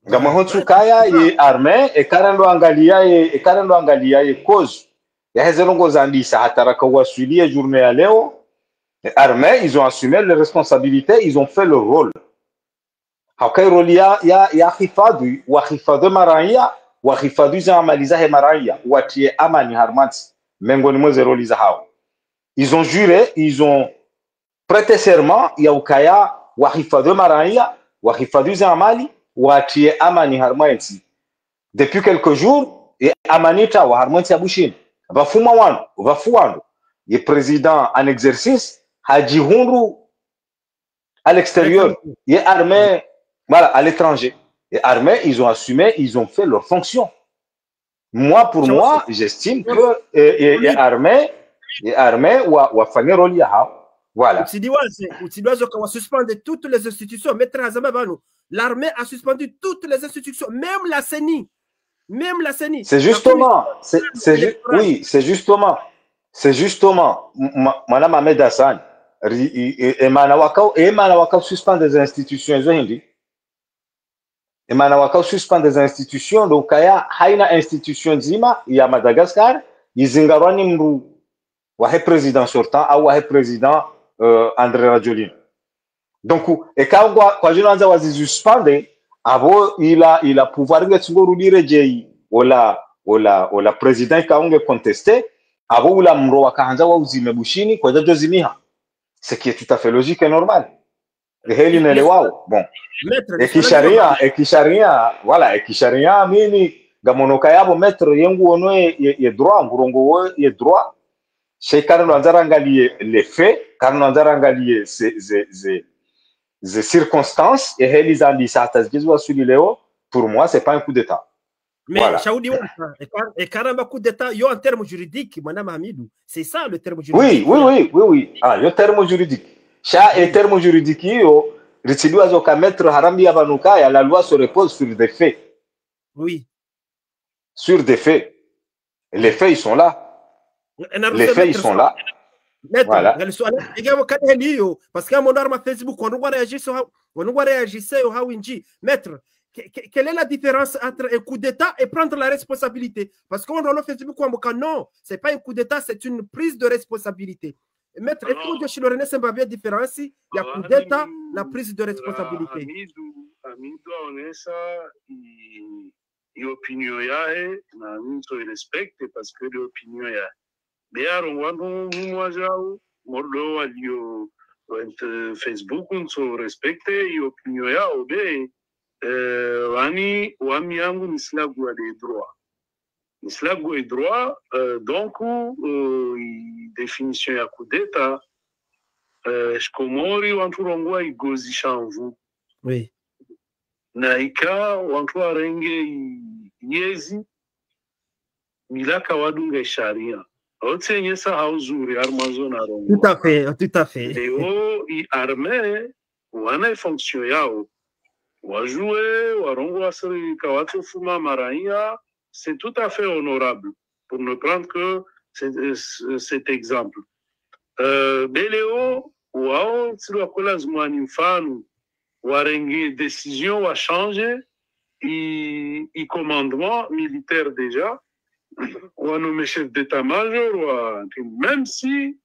Gamahotsu Kaya ye armée et karando angalia ye cause. Ya hezelongo zandisa hataraka wasulia journée à Léo. Armée, ils ont assumé les responsabilités, ils ont fait leur rôle. Hakairolia ya hifadhi wa hifadhi maraya wa hifadhi za amali za maraya watie amani harmati mengoni mweze roli za hao. Ils ont juré, ils ont prêté serment ya ukaya wa hifadhi maraya wa hifadhi za amali watie amani harmati. Depuis quelques jours, et amanita wa harmati ya Bushini. Vafuma wanu, le président en exercice Haji Hunru à l'extérieur, il est armé, voilà, à l'étranger. Et armés, ils ont assumé, ils ont fait leur fonction. Moi, pour moi, j'estime que les armés ou faire rôle voilà. Suspendre toutes les institutions. L'armée a suspendu toutes les institutions, même la CENI. Même la CENI. C'est justement, oui, c'est justement, Madame Ahmed Hassan, et Manawakao suspend des institutions. Et Manawakao suspend des institutions, donc il y a une institution Zima, il y a Madagascar, il y a un président sortant, un président André Radjoline. Donc, et quand je l'ai suspendé, il a pouvoir de se rouler, voilà, ola president kaunge contesté abo ula mro wakaanza wa uzime bushini kwa jajo zimiha, ce qui est tout à fait logique et normal. Heli naelewao bon ekisharia voilà ekisharia mini gamonoka yabo maître yengu ono ye droit ngurongo wo ye droit chez karno anzarangalie les faits karno anzarangalie ces circonstances et heli zandi sata zizwa suli leo pour moi c'est pas un coup d'état. Mais voilà. Chaoudi et caramba coup d'état yo en termes juridiques madame Hamidou, c'est ça le terme juridique. Oui ah le terme juridique cha et terme juridique yo Ritiliwa zoka mettre harambi ya banuka la loi se repose sur des faits. Oui. Sur des faits. Les faits, ils sont là. Les faits, ils sont là. Voilà. Parce que mon arme Facebook, on doit réagir au Hawinji. Maître, quelle est la différence entre un coup d'État et prendre la responsabilité? Parce qu'on dans le Facebook, non, ce n'est pas un coup d'État, c'est une prise de responsabilité. Maître, est-ce que je le sais bien différence? Il y a coup d'État, la prise de responsabilité. Amidou, on est ça, l'opinion yae, na mito respecte parce que l'opinion yae. Mais alors, moi, j'avoue, mordo alio Facebook, on se respecte, l'opinion yae, obé, wani, wami yangu mislagu ya des droits. Mislagu ya droit, donc, définition ya coup d'État, shikomori wantu rongwa igozi shanvu. Oui. Na ika wantu warenge yezi milaka wadunga sharia. Ote nyesa hauzuri armazo na rongwa. Tout à fait. Eo i arme wana fonction yao. Wajue warongwa asiri kawatu fuma maraia, c'est tout à fait honorable pour ne prendre que cet exemple. Beleo wao tsilo akola zumani mfano warenge décision wa changer i commandement militaire déjà ou nommé chef d'état-major même si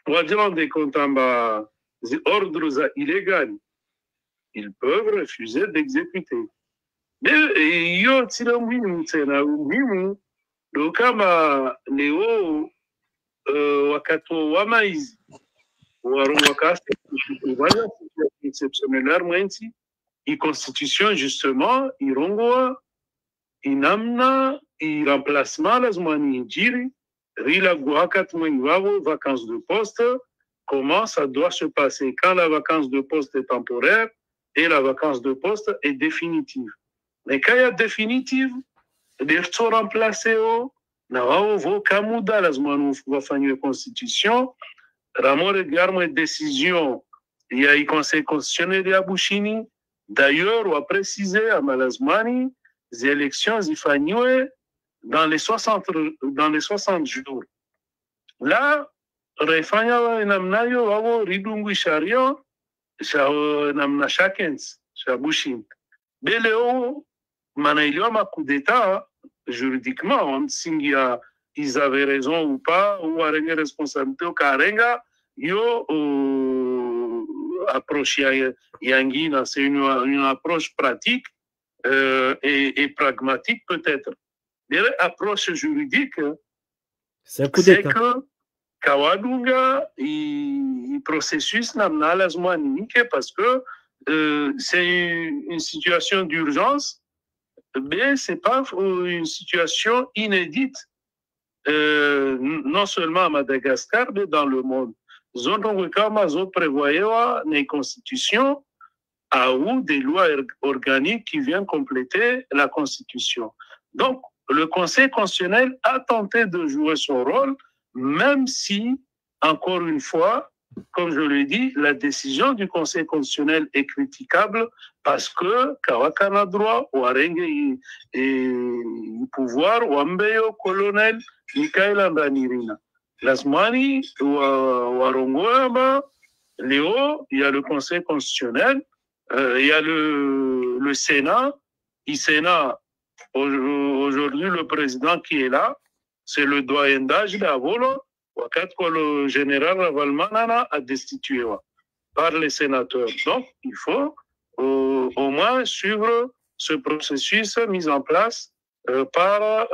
on va dire des comptes ordres illégaux ils peuvent refuser d'exécuter. Mais yo tsilo muhimu tena muhimu ndo kama leo wakato wa maizi warongwa kasi voilà exceptionnel mwenti i constitution justement irongwa inamna i remplacement lazimani injiri rila guakat mwengi wavo vacances de poste comment ça doit se passer quand la vacance de poste est temporaire et la vacance de poste est définitive. Mais quand il y a définitive les sont remplacés na wao vo kamuda lazimani wafanywe constitution Ramon regarde une décision, il y a eu conseil constitutionnel de Abushini. D'ailleurs, on a précisé à Malazmani, les élections, il fallait dans les 60 jours. Là, Refanya Namnayo, Wavo, Ridungu Sharia, Namna Shakens, Shabushin. Beleo, Manailio, ma coup d'État, juridiquement, on signe ils avaient raison ou pas, ou à une responsabilité au Karenga, yo approche Yangina, c'est une approche pratique et pragmatique peut-être. L'approche juridique, c'est que Kawadunga, il processus n'a parce que c'est une situation d'urgence, mais c'est pas une situation inédite. Non seulement à Madagascar, mais dans le monde. Zone prévoyait une constitution ou des lois organiques qui viennent compléter la constitution. Donc, le Conseil constitutionnel a tenté de jouer son rôle, même si, encore une fois, comme je l'ai dit, la décision du Conseil constitutionnel est critiquable parce que Kawakana droit, ou Arenge et pouvoir, ou Ambeyo colonel, Mikaela Ndanirina. Lasmani, ou Arongoama, Léo, il y a le Conseil constitutionnel, il y a le Sénat. Le Sénat, aujourd'hui, le président qui est là, c'est le doyen d'âge d'Avolo, que le général Ravalmanana a destitué par les sénateurs. Donc, il faut au moins suivre ce processus mis en place par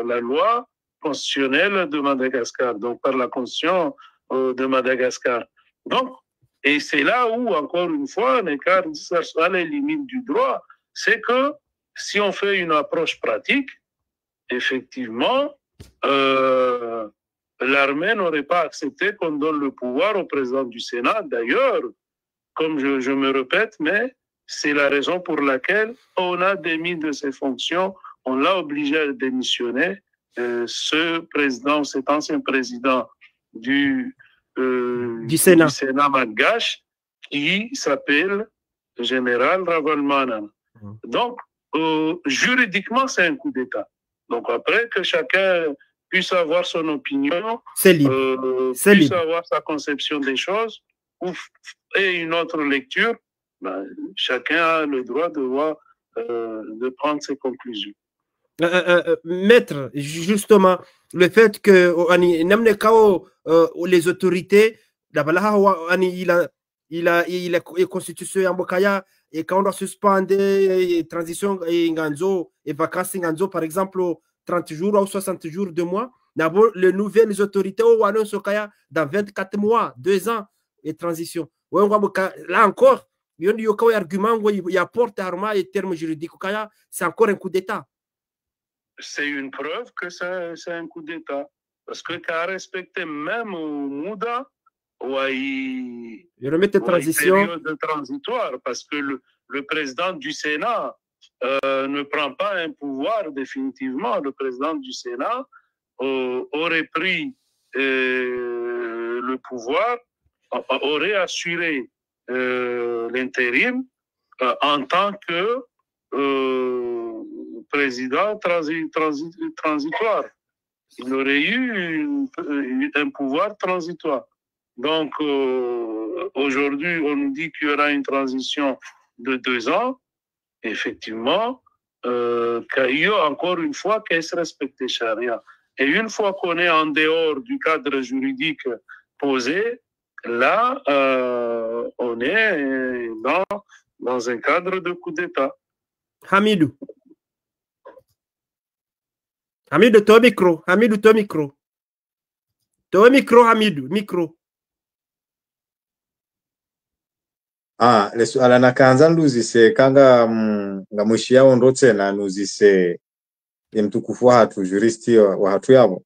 la loi constitutionnelle de Madagascar, donc par la constitution de Madagascar. Donc, et c'est là où, encore une fois, l'écart à les limites du droit, c'est que si on fait une approche pratique, effectivement, l'armée n'aurait pas accepté qu'on donne le pouvoir au président du Sénat. D'ailleurs, comme je me répète, mais c'est la raison pour laquelle on a démis de ses fonctions, on l'a obligé à démissionner. Ce président, cet ancien président du Sénat malgache, qui s'appelle Général Ravalomanana. Donc, juridiquement, c'est un coup d'État. Donc, après que chacun puisse avoir son opinion, puisse avoir sa conception des choses, et une autre lecture, ben, chacun a le droit de prendre ses conclusions. Maître, justement, le fait que les autorités, il a constitution Yambokaya, et quand on doit suspendre transition et vacances par exemple 30 jours ou 60 jours, 2 mois, d'abord les nouvelles autorités dans 24 mois, 2 ans et transition. Là encore, il y a un argument où il apporte les termes juridiques, c'est encore un coup d'État. C'est une preuve que c'est un coup d'État. Parce que qu'à respecter même au Mouda, il remet une période transitoire, parce que le président du Sénat ne prend pas un pouvoir définitivement. Le président du Sénat aurait pris le pouvoir, aurait assuré l'intérim en tant que président transitoire. Il aurait eu un pouvoir transitoire. Donc, aujourd'hui, on nous dit qu'il y aura une transition de 2 ans. Effectivement, encore une fois, qu'est-ce respecter Charia. Et une fois qu'on est en dehors du cadre juridique posé, là, on est dans un cadre de coup d'État. Hamidou. Hamidou, ton micro. Hamidou, ton micro. Ton micro, Hamidou. Micro. Ala nakanza nduzise kanga ngamushi yao ndotse na nuzise mtukufu hatu juristi wa hatu yabo.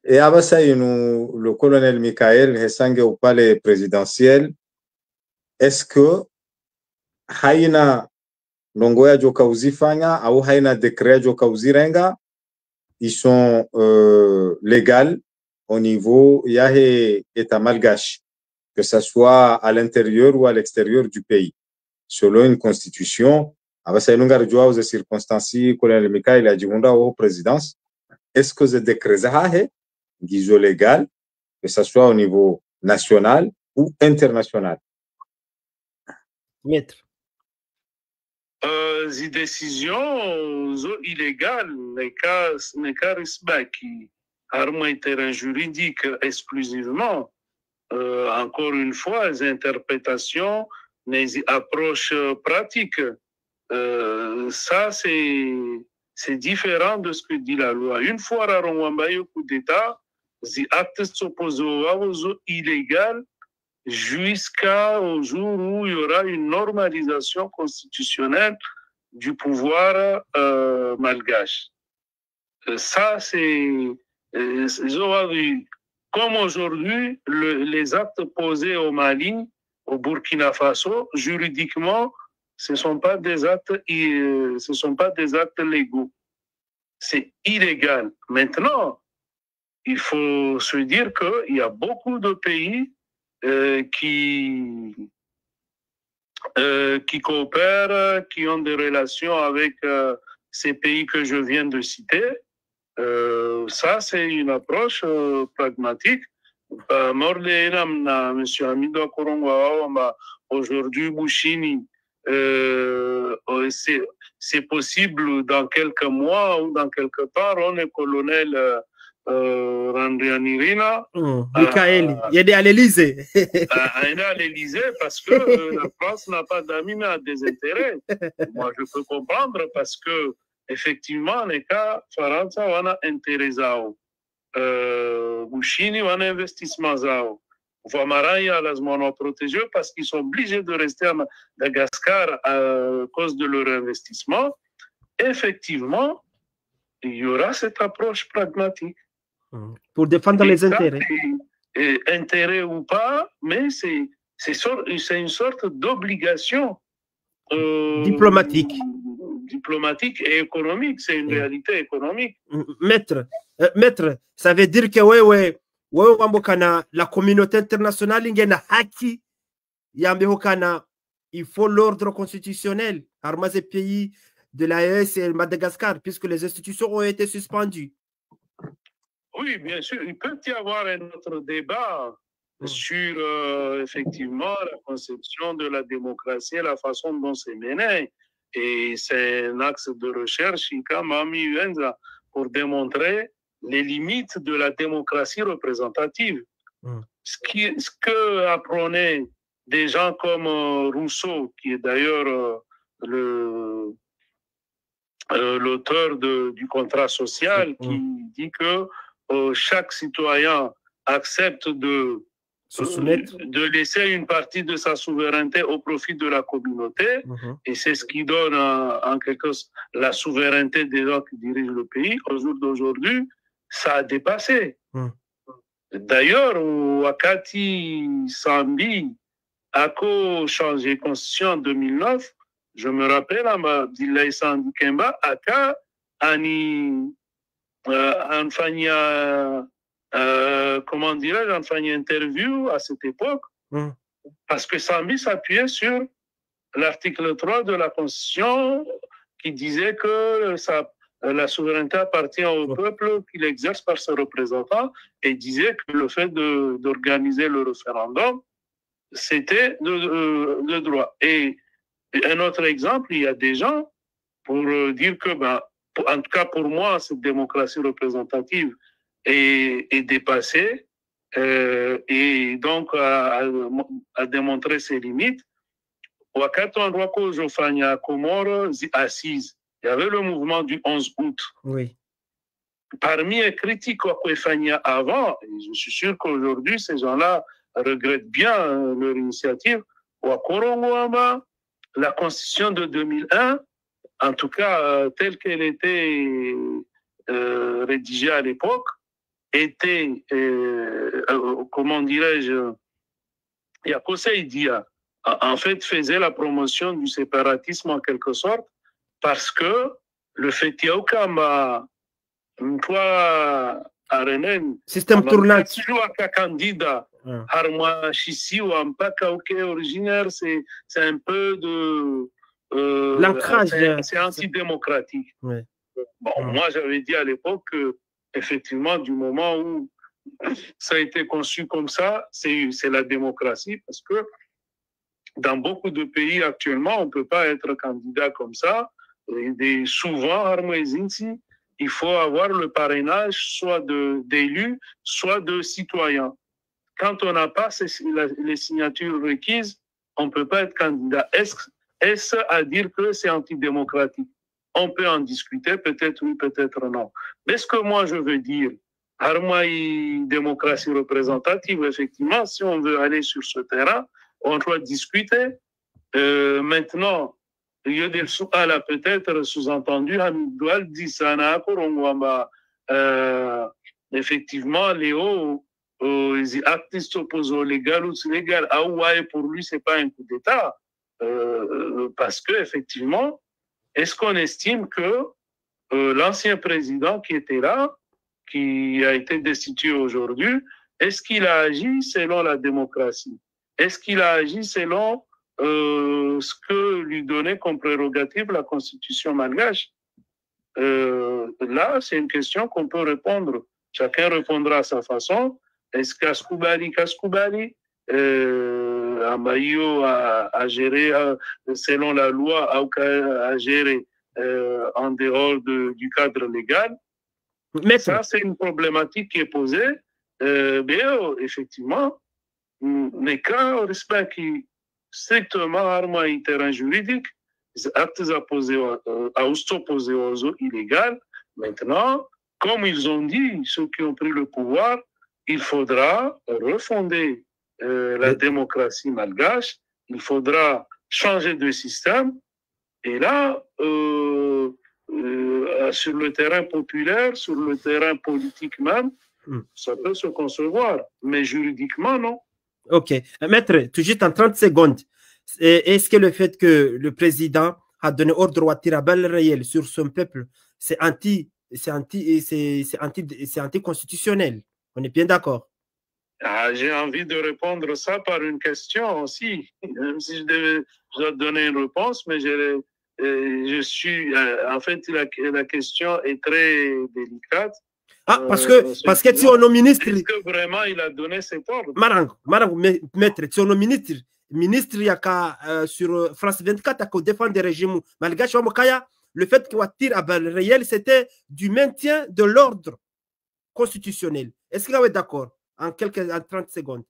Et abasa yinu le colonel Michael Hesange au palais présidentiel, est-ce que haina nongoya joka uzifanya au haina décret joka uzirenga, ils sont légaux au niveau yahe état malgache, que ce soit à l'intérieur ou à l'extérieur du pays, selon une constitution. Abasa yinunga rejua aux circonstances colonel Michael ajibunda au présidence. Est-ce que ce décret zahe gizo légal, que ce soit au niveau national ou international? Maître. Les décisions illégales, les cas qui arment un terrain juridique exclusivement, encore une fois, les interprétations, les approches pratiques, ça c'est différent de ce que dit la loi. Une fois à Rwambaye au coup d'État, les actes s'opposent aux illégaux jusqu'au jour où il y aura une normalisation constitutionnelle du pouvoir malgache. Ça, c'est comme aujourd'hui, les actes posés au Mali, au Burkina Faso, juridiquement, ce ne sont pas des actes légaux. C'est illégal. Maintenant, il faut se dire qu'il y a beaucoup de pays qui coopèrent, qui ont des relations avec ces pays que je viens de citer. Ça, c'est une approche pragmatique. Monsieur Hamidou Korongwa, aujourd'hui, Bouchini, c'est possible dans quelques mois ou dans quelque part, on est colonel Randrianirina. Michael, il est à l'Élysée. Il est à l'Élysée parce que la France n'a pas d'amis mais a des intérêts. Moi, je peux comprendre parce que effectivement neka Faransa wana intérêt zao Ushini wana investissement zao Vamaraya lazima wana protéger parce qu'ils sont obligés de rester à Madagascar à cause de leur investissement. Effectivement, il y aura cette approche pragmatique. Pour défendre les intérêts. Intérêts ou pas, mais c'est une sorte d'obligation diplomatique et économique. C'est une réalité économique. Maître, ça veut dire que la communauté internationale ingena haki yambeho kana il faut l'ordre constitutionnel armas et pays de l'AES et Madagascar puisque les institutions ont été suspendues. Oui, bien sûr, il peut y avoir un autre débat sur effectivement la conception de la démocratie et la façon dont c'est mené. Et c'est un axe de recherche pour démontrer les limites de la démocratie représentative. Ce que apprenaient des gens comme Rousseau, qui est d'ailleurs l'auteur du contrat social, qui dit que chaque citoyen accepte de laisser une partie de sa souveraineté au profit de la communauté, et c'est ce qui donne en quelque sorte la souveraineté des gens qui dirigent le pays. Au jour d'aujourd'hui, ça a dépassé. D'ailleurs, Wakati Sambi a changé la constitution en 2009. Je me rappelle, Abdoulaye Sandi Kemba, Aka, comment dirais-je, on fait une interview à cette époque, parce que Sambi s'appuyait sur l'article 3 de la Constitution qui disait que la souveraineté appartient au peuple qu'il exerce par ses représentants, et disait que le fait d'organiser le référendum, c'était de droit. Et un autre exemple, il y a des gens, pour dire que, en tout cas pour moi, cette démocratie représentative est dépassée et donc a démontré ses limites. Wakati Andwako Jofanya Komoro assise, il y avait le mouvement du 11 août. Oui. Parmi les critiques Wakwefanya avant, et je suis sûr qu'aujourd'hui ces gens-là regrettent bien leur initiative, Wakorongwama, la constitution de 2001, en tout cas telle qu'elle était rédigée à l'époque, était, comment dirais-je, Yakoseïdia, en fait, faisait la promotion du séparatisme en quelque sorte, parce que le fait Yaokama, système tournant. Candidat, Harma Chisi ou Ampaka originaire, c'est un peu de. L'ancrage. C'est antidémocratique. Oui. Bon, moi, j'avais dit à l'époque que, effectivement, du moment où ça a été conçu comme ça, c'est la démocratie, parce que dans beaucoup de pays actuellement, on ne peut pas être candidat comme ça. Et souvent, il faut avoir le parrainage soit d'élus, soit de citoyens. Quand on n'a pas les signatures requises, on ne peut pas être candidat. Est-ce à dire que c'est antidémocratique? On peut en discuter, peut-être oui, peut-être non. Mais ce que moi je veux dire, Harmaï, démocratie représentative, effectivement, si on veut aller sur ce terrain, on doit discuter. Maintenant, il y a des souhaits peut-être sous-entendus, Hamidoual dit ça, effectivement, Léo, les actes opposés légal ou illégal, pour lui, ce n'est pas un coup d'État. Parce que effectivement, est-ce qu'on estime que l'ancien président qui était là, qui a été destitué aujourd'hui, est-ce qu'il a agi selon la démocratie? Est-ce qu'il a agi selon ce que lui donnait comme prérogative la Constitution malgache? Là, c'est une question qu'on peut répondre. Chacun répondra à sa façon. Est-ce qu'Askoubali Amayo a géré selon la loi, a géré en dehors du cadre légal? Mais ça, c'est une problématique qui est posée. Effectivement, mais quand on respecte strictement un terrain juridique, actes illégaux. Maintenant, comme ils ont dit, ceux qui ont pris le pouvoir, il faudra refonder la démocratie malgache, il faudra changer de système. Et là, sur le terrain populaire, sur le terrain politique même, ça peut se concevoir, mais juridiquement, non. Ok. Maître, tout juste en 30 secondes, est-ce que le fait que le président a donné ordre à tirer à balles réelles sur son peuple, c'est anticonstitutionnel? On est bien d'accord? J'ai envie de répondre ça par une question aussi, même si je dois donner une réponse, mais je suis, en fait, la question est très délicate. Ah, parce que si on est ministre. Est-ce que vraiment il a donné cet ordre? Marang, maître, si on est ministre, il y a sur France 24, il y a défendre des régimes malgaches, le fait qu'il tire à balles réelles, c'était du maintien de l'ordre constitutionnel. Est-ce que vous êtes d'accord en 30 secondes?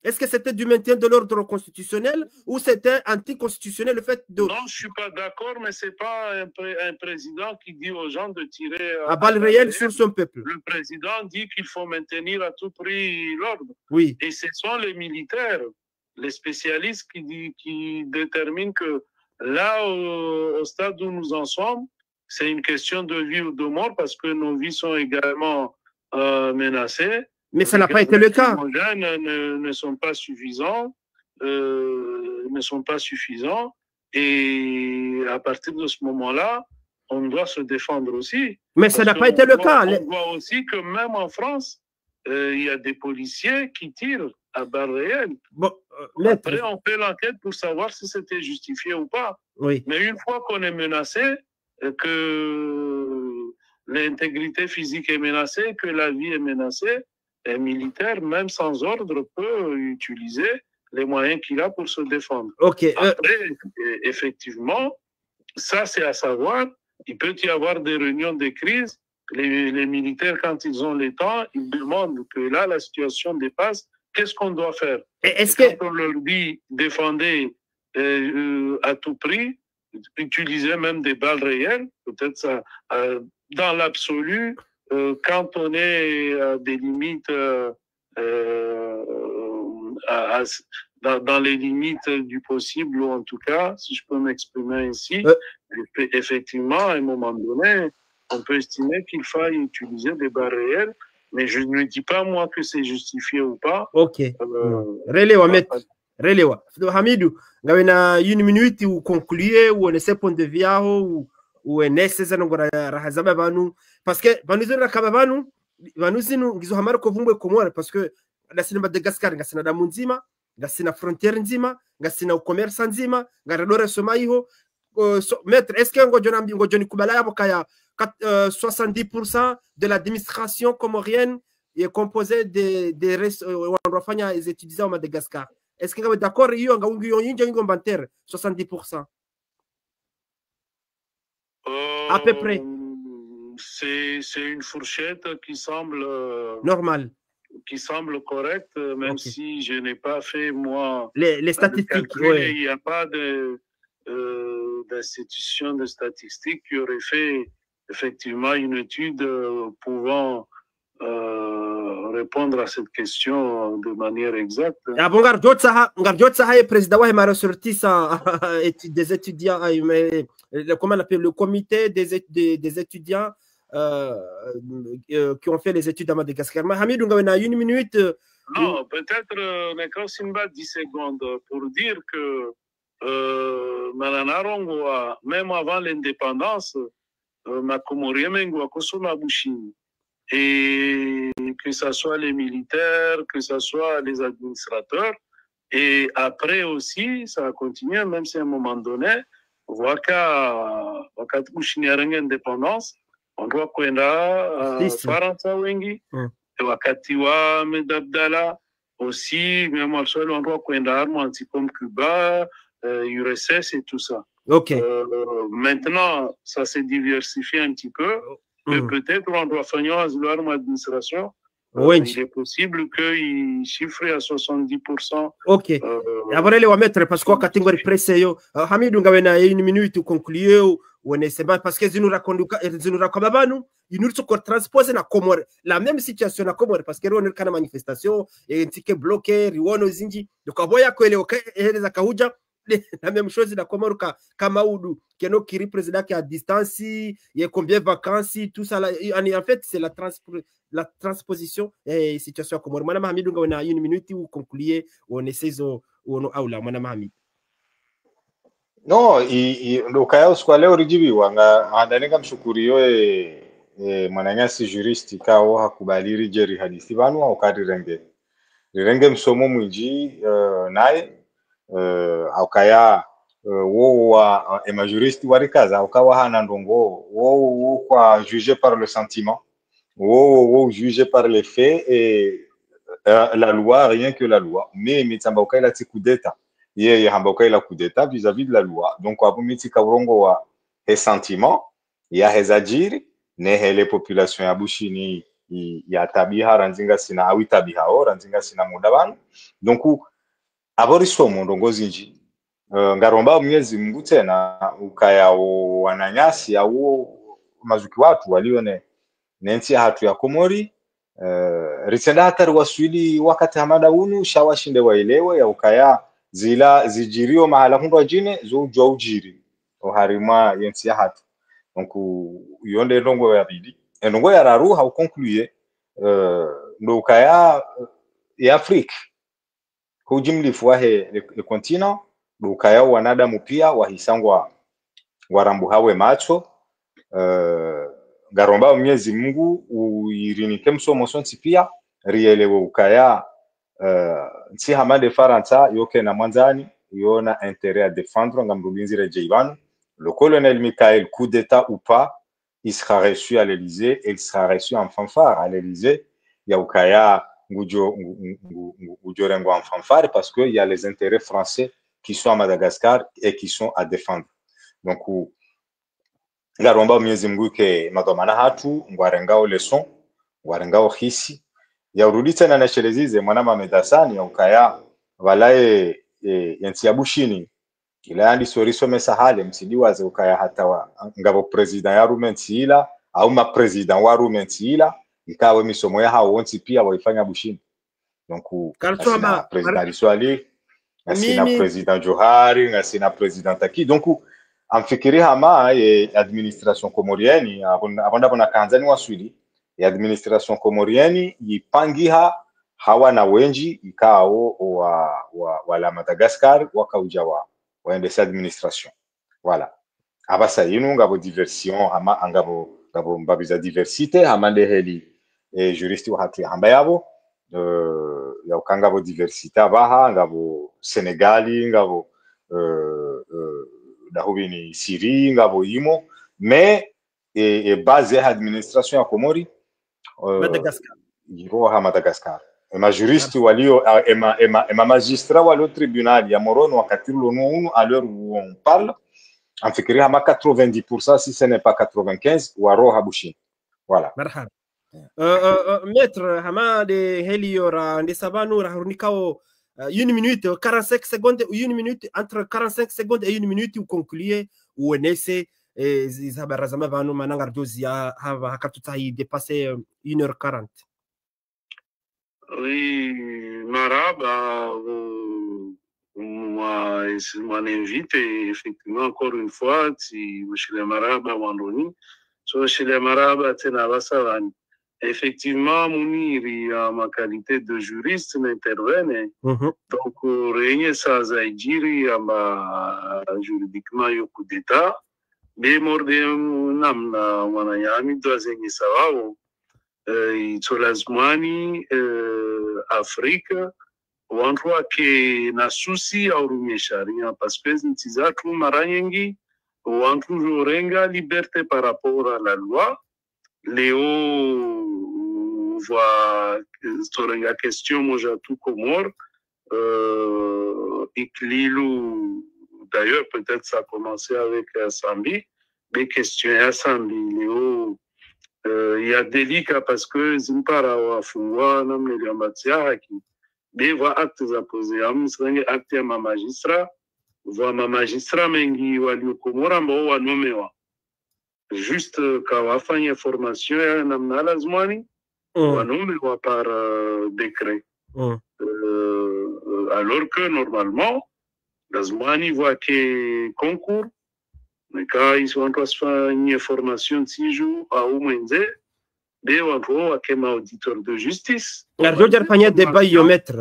Est-ce que c'était du maintien de l'ordre constitutionnel ou c'était anticonstitutionnel le fait de... Non, je ne suis pas d'accord, mais ce n'est pas un président qui dit aux gens de tirer à balles réelles sur son peuple. Le président dit qu'il faut maintenir à tout prix l'ordre. Oui. Et ce sont les militaires, les spécialistes qui déterminent que là, au stade où nous en sommes, c'est une question de vie ou de mort parce que nos vies sont également menacées. Mais ça n'a pas été le cas. Les jeunes ne sont pas suffisants, et à partir de ce moment-là, on doit se défendre aussi. Mais ça n'a pas été le cas. On voit aussi que même en France, il y a des policiers qui tirent à balles réelles. Bon, après, on fait l'enquête pour savoir si c'était justifié ou pas. Oui. Mais une fois qu'on est menacé, que l'intégrité physique est menacée, que la vie est menacée, un militaire, même sans ordre, peut utiliser les moyens qu'il a pour se défendre. Okay. Après, effectivement, ça c'est à savoir, il peut y avoir des réunions de crise. Les militaires, quand ils ont le temps, ils demandent que là, la situation dépasse, qu'est-ce qu'on doit faire? Quand on leur dit défendez à tout prix, utiliser même des balles réelles, peut-être ça, dans l'absolu, quand on est à des limites, dans les limites du possible, ou en tout cas, si je peux m'exprimer ainsi, effectivement, à un moment donné, on peut estimer qu'il faille utiliser des balles réelles, mais je ne dis pas, moi, que c'est justifié ou pas. Ok. Relewa, maître. Relewa. Hamidou, ngawena une minute ou conclure, ou on essaie point de vue, ou on essaie de rahazaba banu. Parce que, banuzuri rakababanu, banuzinu, gizo hamara kovumbwe komora, parce que, gasina Madagascar, gasina damu nzima, gasina frontière nzima, gasina commerce nzima, garadore somaiho. Maître, est-ce que ngojoni kubala yabo kaya 70% de l'administration comorienne est composée des étudiants au Madagascar? Est-ce que vous êtes d'accord? 70%. À peu près. C'est une fourchette qui semble normale, qui semble correcte, même si je n'ai pas fait moi les statistiques. Il n'y a pas d'institution de statistiques qui aurait fait effectivement une étude pouvant répondre à cette question de manière exacte. Le président a ressorti des étudiants, comment on appelle, le comité des étudiants qui ont fait les études à Madagascar. Hamid, on a une minute. Non, peut-être, mais quand Simba 10 secondes pour dire que Malanarongwa, même avant l'indépendance, et que ce soit les militaires, que ce soit les administrateurs, et après aussi, ça a continué, même si à un moment donné, on voit qu'à indépendance, on doit kwenda Faransa wengi, wakati wa Medabdala aussi, même au sol, on doit kwenda armes comme Cuba, URSS et tout ça. Okay. Maintenant, ça s'est diversifié un petit peu. Peut-être on doit faire une administration il est possible qu'il chiffre à 70%. Ok. Avant les mettre parce que catégorie presse yo Hamidou ngawena une minute conclure wanasema parce que zinurakonda banu inurso ko transpose na Comore la même situation na Comore parce que ro kana manifestation et tike bloqué riwono zinji donc aboya ko ile eleza kahuja la même chose na Comore kama udu keno kiri président qui à distance il combien vacances tout ça là en fait c'est la transposition et situation comme mwana Hamidou ngawena une minute ou conclure on essaie ono aula mwana Hamidou. No, ndo kaya uskwale orijibiwa nga mshukuriyo mwananyasi juristi kao hakubaliri jeri hadithi vanu au kadi rirenge msomo mwinji naye au kaya wo wa juristi warikaza au kawa hana ndongo wo kwa jugé par le sentiment wo jugé par les faits et la loi rien que la loi mais mitamba ukaila ti coup d'état yeye hambauka ila coup d'état vis-à-vis de la loi donc abumiti kaurongo wa he sentiment ya hezajiri ne hele population ya bushini ya tabiha ranzinga sina awi tabiha o ranzinga sina muda banu donc abori somo ndongozi nji ngaromba Mwenyezi Mungu tena ukaya wananyasi au mazuki watu walione nenti hatu ya Komori ritenda hatari waswili wakati hamada unu shawashinde waelewe ya ukaya zila zijirio mahala hundu ajine zo ujwa ujiri oharima yensi ya hatu donc yonde ndongo ya bidi ndongo ya raru ha concluye ndo ukaya ya Afrika kujimlifu wahe le continent ndo ukaya wanadamu pia wahisangwa warambu hawe macho garomba Mwenyezi Mungu uirinike msomo sonti pia rielewe ukaya nsi hamade Faransa yoke na mwanzani yona intérêt à défendre ngamrulinzi rejeibanu le colonel Michael coup d'état ou pas il sera reçu à l'Élysée et il sera reçu en fanfare à l'Élysée ya ukaya ngujorengo en fanfare parce que il y a les intérêts français qui sont à Madagascar et qui sont à défendre donc ngaromba Mwenyezi Mungu ke madomana hatu ngwarengao leçon ngwarengao hisi ya urudi tena na shelezize mwana mamedasani ya ukaya walae yansi ya bushini ila yandi soriso mesahale msidiwaze ukaya hata wa ngabo president ya rumenti ila au ma president wa rumenti ila ikawe misomo ya hao wonsi pia waifanya bushini donc asina president Liswali asina president Johari asina president Taki donc amfikiri hama administration komorieni abonda bona kanzani waswili ya administration komorieni yipangiha hawa na wenji ikao wa la Madagascar wakauja waendesha administration voilà abasa yinu ngabo diversion hama ngabo mbabiza diversité hama ndeheli juristi wa hatu hamba yabo ya ukangabo diversité abaha ngabo Senegali ngabo dahubini Syrie ngabo yimo mais base ya administration ya Komori Madagascar yiroha Madagascar ma juriste walio ma magistrat walio tribunal ya Moroni wakati l'onu à l'heure où on parle en fikiri hama 90% si ce n'est pas 95 waroha bushini voilà marhaba maître hama de heliora ndesabanu rahunikao une minute 45 secondes ou une minute entre 45 secondes et une minute ou conclure ou nese zizabarazama vanu mananga dozi ya hava hakatutai dépasser 1h40. Oui, Maraba, moi invite effectivement encore une fois si chez les Maraba Wandoni, so chez les Maraba Tenavasavani. Effectivement, Mouniri, ma qualité de juriste, m'intervient. Donc, règne ça zaïdiri, juridiquement, il y a coup d'état. Mais mordé, namna, wanayami, doazengi savao. Itolazmani, Afrique, wanrua ke nasusi au rumesharia, parce que ntizatu maranyengi, wantru jorenga liberté par rapport à la loi. Léo voit la question moja tout Comore Iklilou d'ailleurs peut-être ça a commencé avec Sambi des questions à Sambi Léo Il y a des cas parce que zimpara wafungwa na mliambatia haki beva actes za posé amsenge acte ya magistrat va magistrat mengi waliokomora ambao wanomewa juste kawafanya formation ya namna lazimani wanomewa par décret alors que normalement lazimani voit que concours mais quand ils sont en train de formation de 6 jours à Oumenze, ils vont avoir un auditeur de justice. L'argent de faire des baillomètres,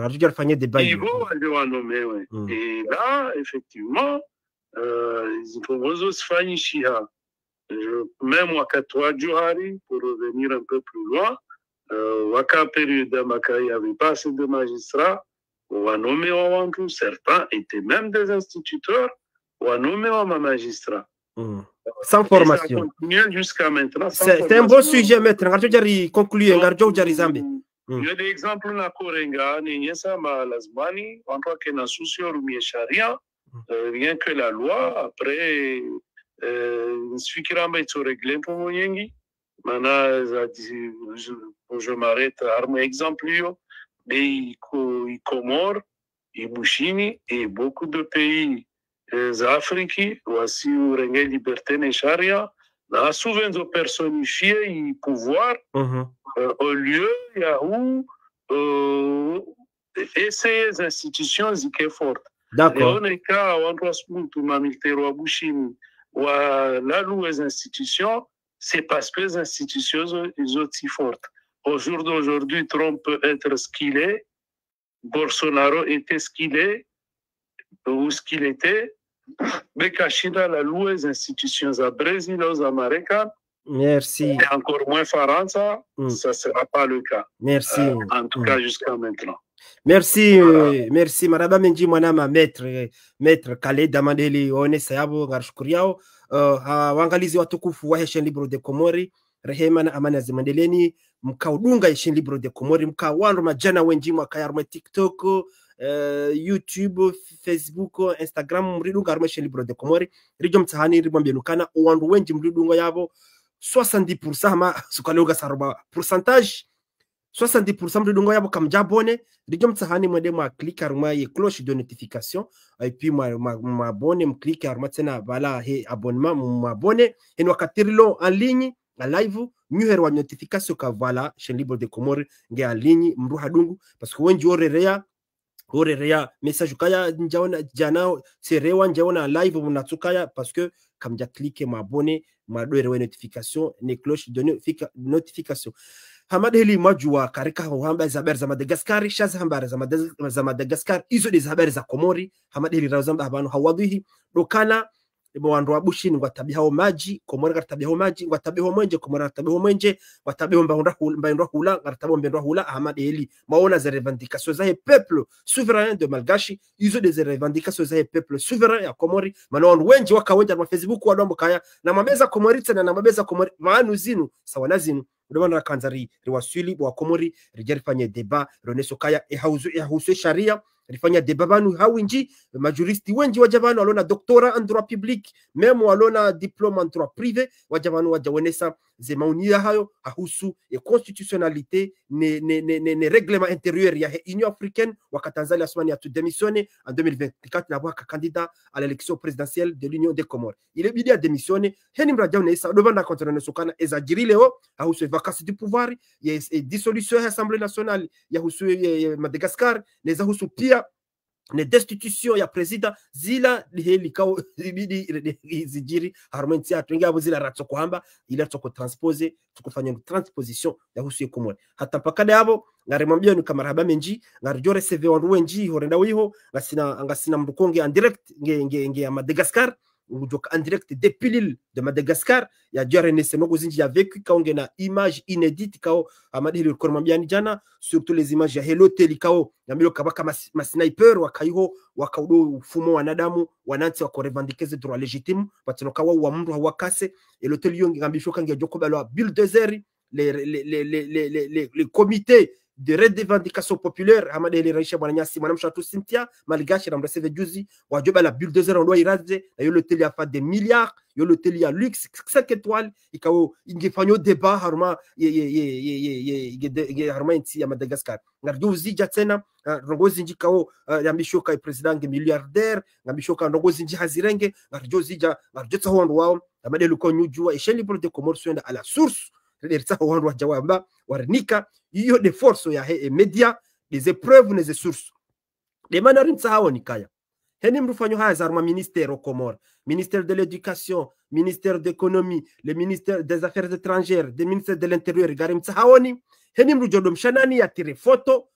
et là, effectivement, ils vont aussi faire une chia. Même à 3 jours, pour revenir un peu plus loin, à période il n'y avait pas assez de magistrats, on a nommé certains étaient même des instituteurs, on a nommé un magistrat. Sans formation. Jusqu'à maintenant. C'est un bon sujet, maître. Conclure. Il y a des exemples dans Korenga, Lazmani, en tant que Charia, rien que la loi, après, il réglé pour Moyengi. Maintenant, je m'arrête à un exemple, les Comores, les Bouchini et beaucoup de pays. Afrique, voici où règne liberté et charia, là, souvent de personnifier le pouvoir, au lieu où essayer les institutions qui sont fortes. D'accord. On est cas, on doit se monter, ou là où les institutions, c'est parce que les institutions sont aussi fortes. Au jour d'aujourd'hui, Trump peut être ce qu'il est, Bolsonaro était ce qu'il est, ou ce qu'il était. Mais Kachina, la loi des institutions à Brésil, aux Américains, merci. Et encore moins France, ça ne sera pas le cas. Merci. En tout cas, jusqu'à maintenant. Merci, merci. Maraba Menji Mwanama, maître Khaled Damandeli, one sayabo, ngarshukuriao, wangalizi watukufu wa Heshen Libro de Komori, rehema na amani azimandeleni, mkaudunga Heshen Libro de Komori, mkawandu majana wenji mwakayarma TikTok, YouTube, Facebook, Instagram, mridunga Heshen Libro de Komori, rijo mtahani ribambelukana, uwandu wenji mridunga yabo, 70% ma sukalioga saruba pourcentage 70% mridunga yabo kamjabone rijo mtahani mwende mwa click aruma ye cloche de notification et puis mwa abone mclick aruma tena bala he abonnement m'abone en wakatirilo en ligne en live nyuher wa notification ka voilà Heshen Libro de Komori nge en ligne mruha dungu parce que wenji orerea message kaya njaona jana serewa njaona live mnatukaya parce que kamja clique m'abone madwere wa notification ne cloche de notification Hamad heli majua karika hamba za habari za Madagascar shaza habari za Madagascar hizo des habari za Komori Hamad heli rawazamba habano hawadhihi dokana wandu wabushi ngwatabi hao maji Komori ngatabi hao maji ngwatabi hao mwenje Komori ngatabi hao mwenje ngwatabi hao mbandwa hula ngatabi mbandwa hula Hamad heli maona za revendications za peuple souverain de Malgache hizo des revendications za peuple souverain ya Komori maana wengi wakawenja kwa Facebook wadombo kaya na mabeza Komori tena na mabeza Komori maanu zinu sawana zinu Udwana kanzari riwasuli wa Komori rijarifanya deba roneso kaya hausu sharia rifanya deba banu hawinji majuristi wenji wajabanu walona doktora en droit public meme walona diplôme en droit privé wajabanu wajawenesa ze maunia hayo hahusu e constitutionnalité ne règlement intérieur ya Union africaine wakatanzali asmani atu démissionné en 2024 na waka candidat à l'élection présidentielle de l'Union des Comores il est bidi a démissionné heni mrajaune isa udwana kontrane sokana ezajiri leo hahusu vacances du pouvoir ya dissolution ya Assemblée nationale ya husu Madagascar neza husu pia ne destitution ya president zila heli kao zibidi zijiri harmonisi atuingia abo zila ratso kwamba ila tsoko transpose tukufanya transposition ya husu Komori hata pakada yabo ngarimwambia ni kamaraba menji ngarijore CV wandu wenji horenda wiho ngasina mrukonge en direct nge ya Madagascar en direct depuis l'île de Madagascar ya Diarene Senogo zinji a vécu kaonge na image inédite kao amadili kormambiani jana surtout les images ya Hello Teli kao yamilo kabaka ma sniper wakaiho wakaudo fumo wanadamu wananti wako revendiquer droit légitime patino kawa wa mtu hawakase Hello Teli yongi ngambisho kangi joko balwa bulldozer les comités de revendication populaire hamadele raisha bwana nyasi mwanamshatu Cynthia maligashi na mreseve juzi wajoba la bulldozer ndo iraze na yo l'hôtel ya fa des milliards yo l'hôtel ya luxe 5 étoiles ikawo ingefanyo débat harma ye harma inti ya Madagascar ngarjuzi jatena rongozi njikao yambishoka president milliardaire ngambishoka rongozi nji hazirenge ngarjozi ja ngarjotsa hondo wao amadele ko nyujua esheli pour de commerce à la source derisa hondo wa jawamba warnika iyo de force ya media des épreuves des sources de manarim sahawo nikaya heni mrufanyo haya zarma ministère au Comores, ministère de l'éducation, ministère d'économie, le ministère des affaires étrangères, le ministère de l'intérieur garim sahawoni heni mrujodo mshanani ya tire photo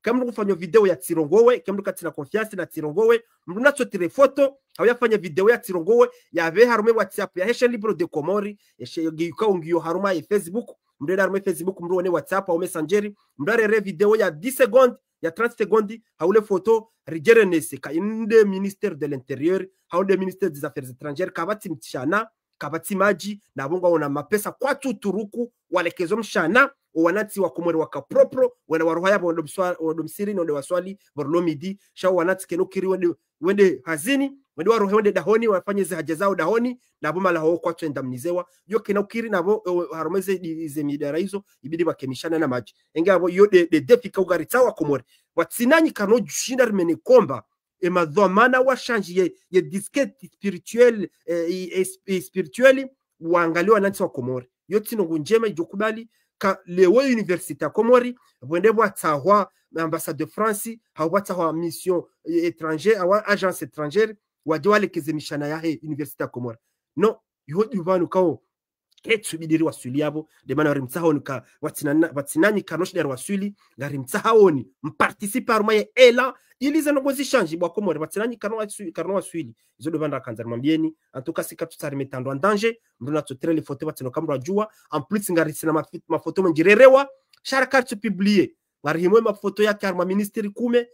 kama mrufanya video ya Tsirongowe kama mrukatina confiance na Tsirongowe mrunacho tire photo hawafanya video ya Tsirongowe ya ve harume WhatsApp ya Heshen Libro de Comores yesheyuka ungiyo haruma ya Facebook mrenda harume Facebook mruone WhatsApp au Messenger mrare video ya 10 secondes ya 30 secondes haule photo rigerenese ka inde ministère de l'intérieur haule ministère des affaires étrangères kabati mtishana kabati maji na bonga ona mapesa kwa tuturuku walekezo mshana wanati wa Komori waka propro wana waruhaya wadomsiri na waswali borlo midi shao wanati kenukiri wende hazini wende waruhe wende dahoni wafanye haja zao dahoni na boma la ho kwa twenda mnizewa yo kenukiri nabo haromeze ize midara hizo ibidi bakemishana na maji engabo yo de defika ugarita wa Komori watsinanyi kano jushinda rimene komba emadhamana wa change ye disquette spirituel spirituel waangaliwa nanti wa Komori yo tinongo njema ijokubali ka lewe université ya Komori bwende bwa tahwa ambassade de France hawa tahwa mission étrangère awa agence étrangère wajwale kezemishana ya université ya Komori no yodi banu kao etubidiri wasuli yabo de mana rimtsahoni ka watsinani kanosh der wasuli ngarimtsahoni mparticipe armaye ela ilize ngozi change bwa Komori watsinani kano wasuli izo de banda kanzar mambieni en tout cas sika tutsari metando en danger mruna totre les photos watino kamra jua en plus ngarisina ma photo manjirerewa shara carte publier ngarihimwe ma photo ya karma ministeri kume